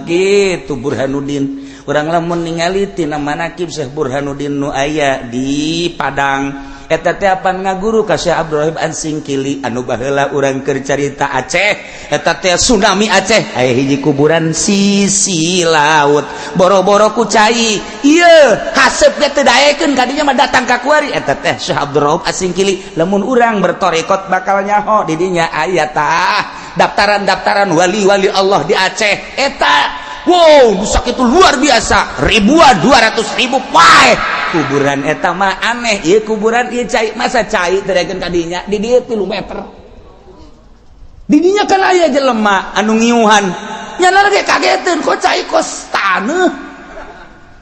S1: gitu Burhanuddin urang lamun ningali tina manaqib Syekh Burhanuddin nu aya di Padang eta teh apan ngaguru ka Syekh Abdul Rahim Ansingkili anu baheula urang keur carita Aceh eta teh tsunami Aceh aya hiji kuburan sisi laut boro-boro ku cai ieu haseup teh teu daekeun ka dinya mah datang ka kuari eta teh Syekh Abdul Rahim Ansingkili lamun urang bertorekot bakal nyaho di dinya aya tah daftaran-daftaran wali-wali Allah di Aceh eta wow rusak itu luar biasa ribuan 200.000 pae kuburan eta mah aneh ieu kuburan ieu cai masa cai terekeun ka dinya di dieu 3 meter di dinya kan aya jelema anu ngiuhan nyana ge kageteun kok cai kos taneuh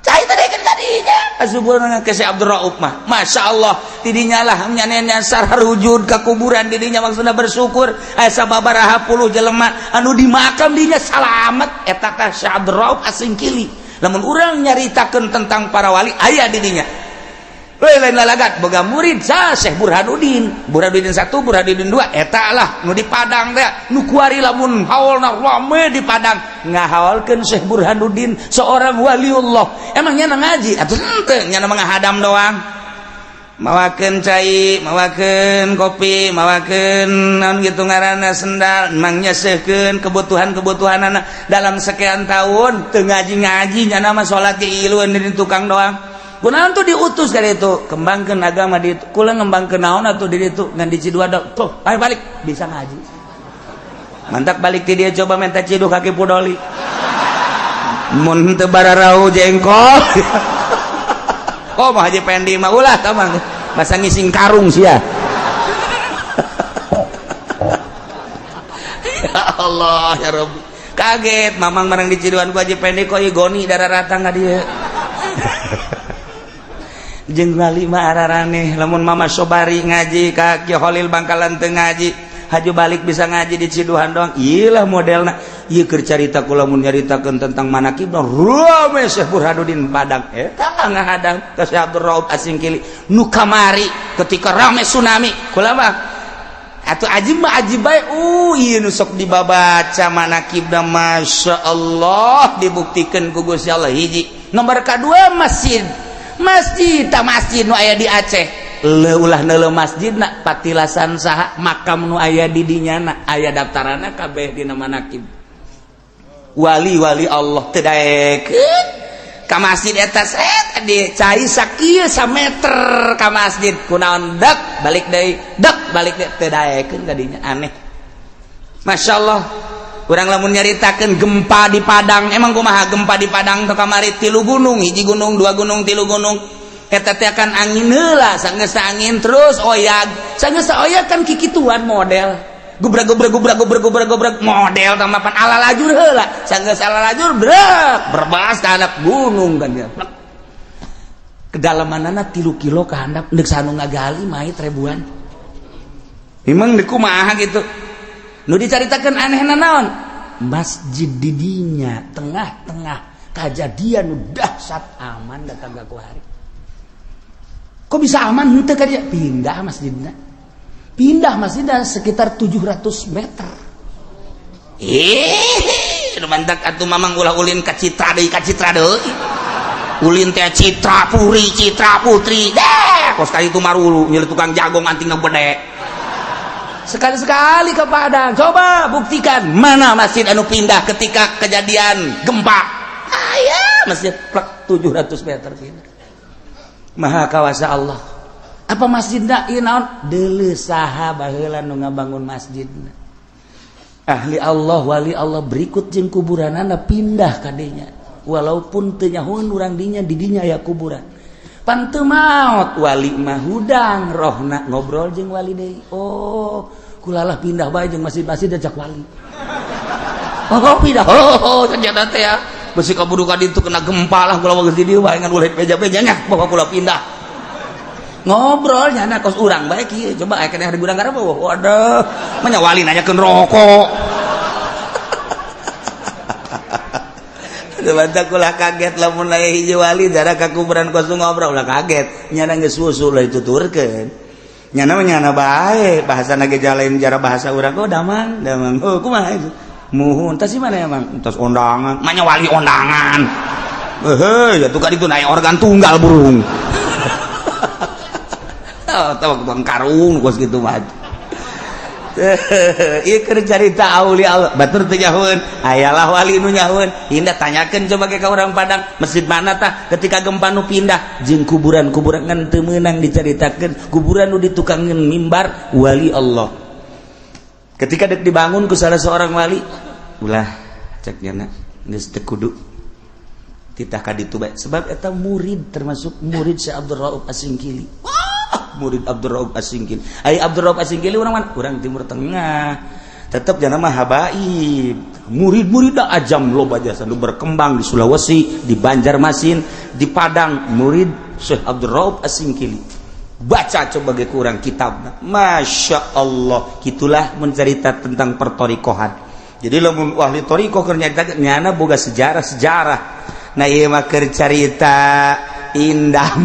S1: cai terekeun ka dinya asubuhna ke Syekh Abdul Rauf mah masyaallah di dinya lah nyanena sarujud ka kuburan di dinya maksudna bersyukur aya sababaraha puluh jelema anu di makam dinya salamet eta teh Syekh Abdul Rauf Asingkili lamun urang nyaritakeun tentang para wali aya di dinya lain lalagat boga murid sa Syekh Burhanuddin 1 Burhanuddin 2 eta lah nu di Padang teh nu kuari lamun haulna rame di Padang ngahaulkeun Syekh Burhanuddin seorang waliullah emangnya ngaji atuh henteu nya ngahadam doang mawakeun cai mawakeun kopi mawakeun naon kitu ngaranna sendal emang nyeseukeun kebutuhan-kebutuhanana dalam sekian tahun teu ngaji-ngaji nya mah salat ge ilueun di tukang doang kunaon tuh diutus dari itu kembangkeun agama di itu kula ngembangkeun naon atuh di ditu ngan di Ciduadak tuh ayo balik bisa ngaji mantap balik ti dia coba minta ciduh kaki pudoli mun teu bararau jengkol oh mah Haji Pendi mah ulah tah mah masa ngising karung sia ya Allah ya Rabbi kaget mamang marang di Ciduan ku Haji Pendi kok igoni dararata ka dieu jeung wali mah araraneh lamun Mama Sobari ngaji ka Ki Holil Bangkalan teu ngaji haju balik bisa ngaji di Ciduhan doang iyalah modelna ieu keur carita kula mun nyaritakeun tentang manaqib rame Syekh Burhanuddin Padang eta ngahadang ka Syekh Abdul Rauf Asingkili nu kamari ketika rame tsunami kula mah atuh ajib mah ajib bae ieu nu sok dibabaca manaqibna masyaallah dibuktikeun ku Gusti Allah hiji nomor kadua masjid nu aya di Aceh ulah neuleuh masjidna patilasan saha makam nu aya di dinyana aya daftaranna kabeh dina manaqib wali-wali Allah teu daekeun ka masjid eta set di cai sakieu sameter ka masjid kunaon dek balik deui teu daekeun ka dinya aneh masyaallah urang lamun nyaritakeun gempa di Padang emang kumaha gempa di Padang teu kamari 3 gunung hiji gunung 2 gunung 3 gunung eta teh akan angin heula sanggeus angin terus oyag sanggeus oyag kan kikituan model gubrag model tamapan ala lajur heula sanggeus ala lajur brek berbas ka handap gunung kan dia kedalamanana 3 kilo ka handap deuk sanu ngagali mait ribuan memang deuk kumaha gitu nu dicaritakeun anehna naon masjid di dinya tengah-tengah kajadian nu dahsyat aman datang ka kuari kok bisa aman henteu ka dia pindah masjidna sekitar 700 meter mantak atuh mamang ulah ulin ka Citra deui ulin teh Citra Putri kos ka itu marulu nyeuh tukang jagong antingna gede sekali-sekali ke Padang coba buktikan mana masjid anu pindah ketika kejadian gempa aya masjid plek 700 meter pindah. Maha kawasa Allah. Apa masjidna ieu naon? Deuleu saha baheula nu ngabangun masjidna. Ahli Allah, wali Allah berikut jeung kuburanana pindah ka dinya. Walaupun teu nyahoeun urang dinya di dinya aya kuburan. Pan teu maot wali mah hudang rohna ngobrol jeung wali deui. Oh, kulalah pindah bae jeung masjid-masjid ajak wali. Oh, pindah. Oh, ternyata teh ya. Besi kaburu ka ditu kena gempa lah kula geus di dieu bae ngan ulah beja-bejanya bawa kula pindah. Ngobrol nyana kos urang bae kieu. Coba aya keneh hari gudang garap. Waduh, manya wali nanyakeun rokok. Banta kula kaget lamun aya hiji wali dara ka kuburan kos ngobrol ulah kaget. Nyana geus susul lah dituturkeun. Nyana bae, bahasana ge lain jara bahasa urang. Oh, damang. Oh, kumaha itu? Muhun, tas di mana ya, Mang? Tas ondangan. Manya wali ondangan. Heuh, atuh ka ditu naik organ tunggal burung. Tahu Bang Karung kos kitu mah. Ieu keur carita aulia Allah. Batur teu nyahoeun. Ayalah wali nu nyahoeun. Indah tanyakeun coba ke ka urang Padang, masjid mana tah ketika gempa nu pindah jeung kuburan-kuburan ngan teu meunang dicaritakeun. Kuburan nu ditukangkeun mimbar wali Allah. Ketika dek dibangun ku salah seorang wali, ulah cek nyana geus teu kudu titah ka ditu bae sebab eta murid termasuk murid Syekh Abdul Rauf Asingkili. Wah, murid Abdul Rauf Asingkili. Ai Abdul Rauf Asingkili urang mana? Urang Timur Tengah. Tetep jangan mah habaib. Murid-murid da ajam loba jasa nu berkembang di Sulawesi, di Banjarmasin, di Padang, murid Syekh Abdul Rauf Asingkili. Baca coba ge kurang kitabna. Masya Allah, gitulah mencerita tentang pertorikohan. Jadi lamun ahli torikoh keur nyarita nyana boga sejarah-sejarah. Nah ieu mah keur carita indah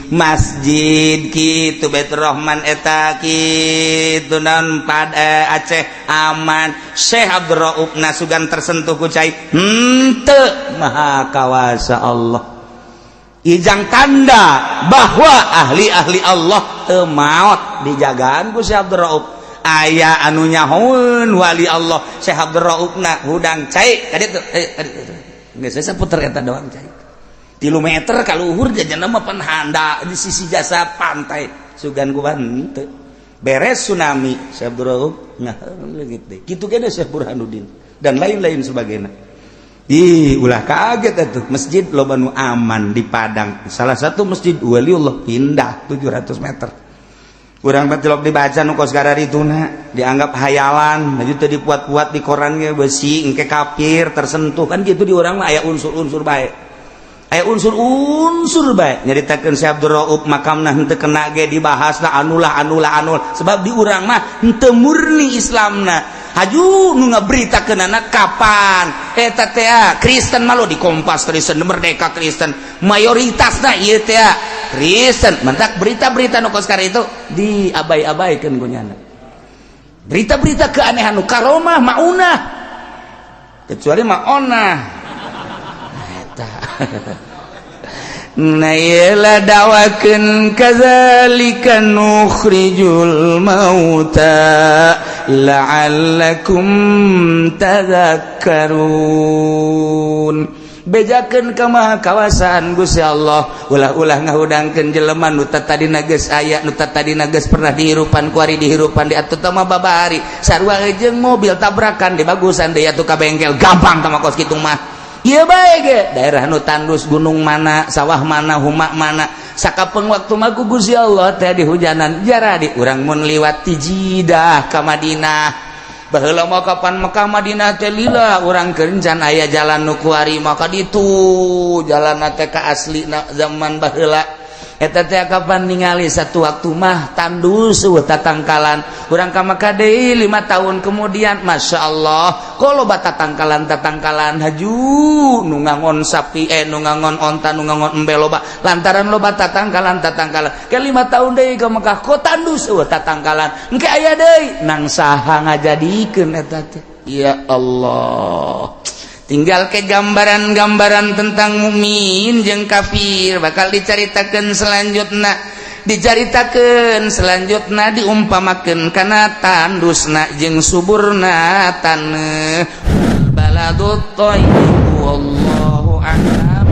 S1: masjid kitu Baitur Rahman eta kitu naon Aceh aman. Syekh Abdul Rauf nasugan tersentuh ku cai henteu maha kawasa Allah. Ijang tanda bahwa ahli-ahli Allah teu maot dijagaan ku Syekh Abdul Rauf. Aya anu nyahoeun wali Allah Syekh Abdul Raufna hudang cai ka ditu. Geus saputer eta doang cai. 3 meter ka luhur jajanna mah pan handa di sisi jasa pantai. Sugan ku henteu. Beres tsunami Syekh Abdul Rauf leungit deui. Kitu kene Syekh Burhanuddin dan lain-lain sebagainya. Ulah kaget atuh masjid loba nu aman di Padang. Salah satu masjid waliullah pindah 700 meter. Urang mah tilok dibaca nu kos gararituna dianggap hayalan, jadi teu dipuat-puat di koran ge besi engke kafir tersentuh kan gitu di urang mah aya unsur-unsur bae. Aya unsur-unsur bae nyaritakeun Syekh Abdul Rauf makamna henteu kena ge dibahas lah anul sebab di urang mah henteu murni Islamna. Haju nu ngaberitakeun anak kapan eta teh Kristen mah lo di Kompas Kristen, di Merdeka Kristen, mayoritasna ieu teh Kristen. Mentak berita-berita nu kos itu diabai-abaikeun ku nyana. Berita-berita keanehan nu karomah maunah kecuali maonah eta. Na yela dawakeun kadzalika nukhrijul mauta la'allakum tadhakkarun. Bejakeun ka maha kawasaan Gusti Allah, ulah-ulah ngahudangkeun jelema nu tadina geus aya, nu tadina geus pernah dihirupan ku ari dihirupan di atuh teh mah babari sarua jeung mobil tabrakan di bagusan deui atuh ka bengkel gampang tah kos kitu mah. Ieu bae ge daerah nu tandus gunung mana sawah mana humak mana sakapeung waktu mah ku Gusti Allah teh di hujanan jaradi urang mun liwat ti Jidah ka Madinah baheula mah kapan Mekah Madinah teh lila urang kerencan aya jalan nu kuari maka ditu jalan teh ka aslina zaman baheula eta teh kapan ningali satu waktu mah tandus tatangkalan urang ka Mekah deui 5 tahun kemudian Masya Allah kaloba tatangkalan haju nu ngangon sapi nu ngangon onta nu ngangon embe loba lantaran loba tatangkalan ke 5 tahun deui ka Mekah ko tandus tatangkalan engke aya deui nang saha ngajadikeun eta teh ya Allah. Tinggal ke gambaran-gambaran tentang mukmin jeung kafir bakal dicaritakeun selanjutna diumpamakeun kana tandusna jeung suburna taneuh baladut thayyib wallahu anta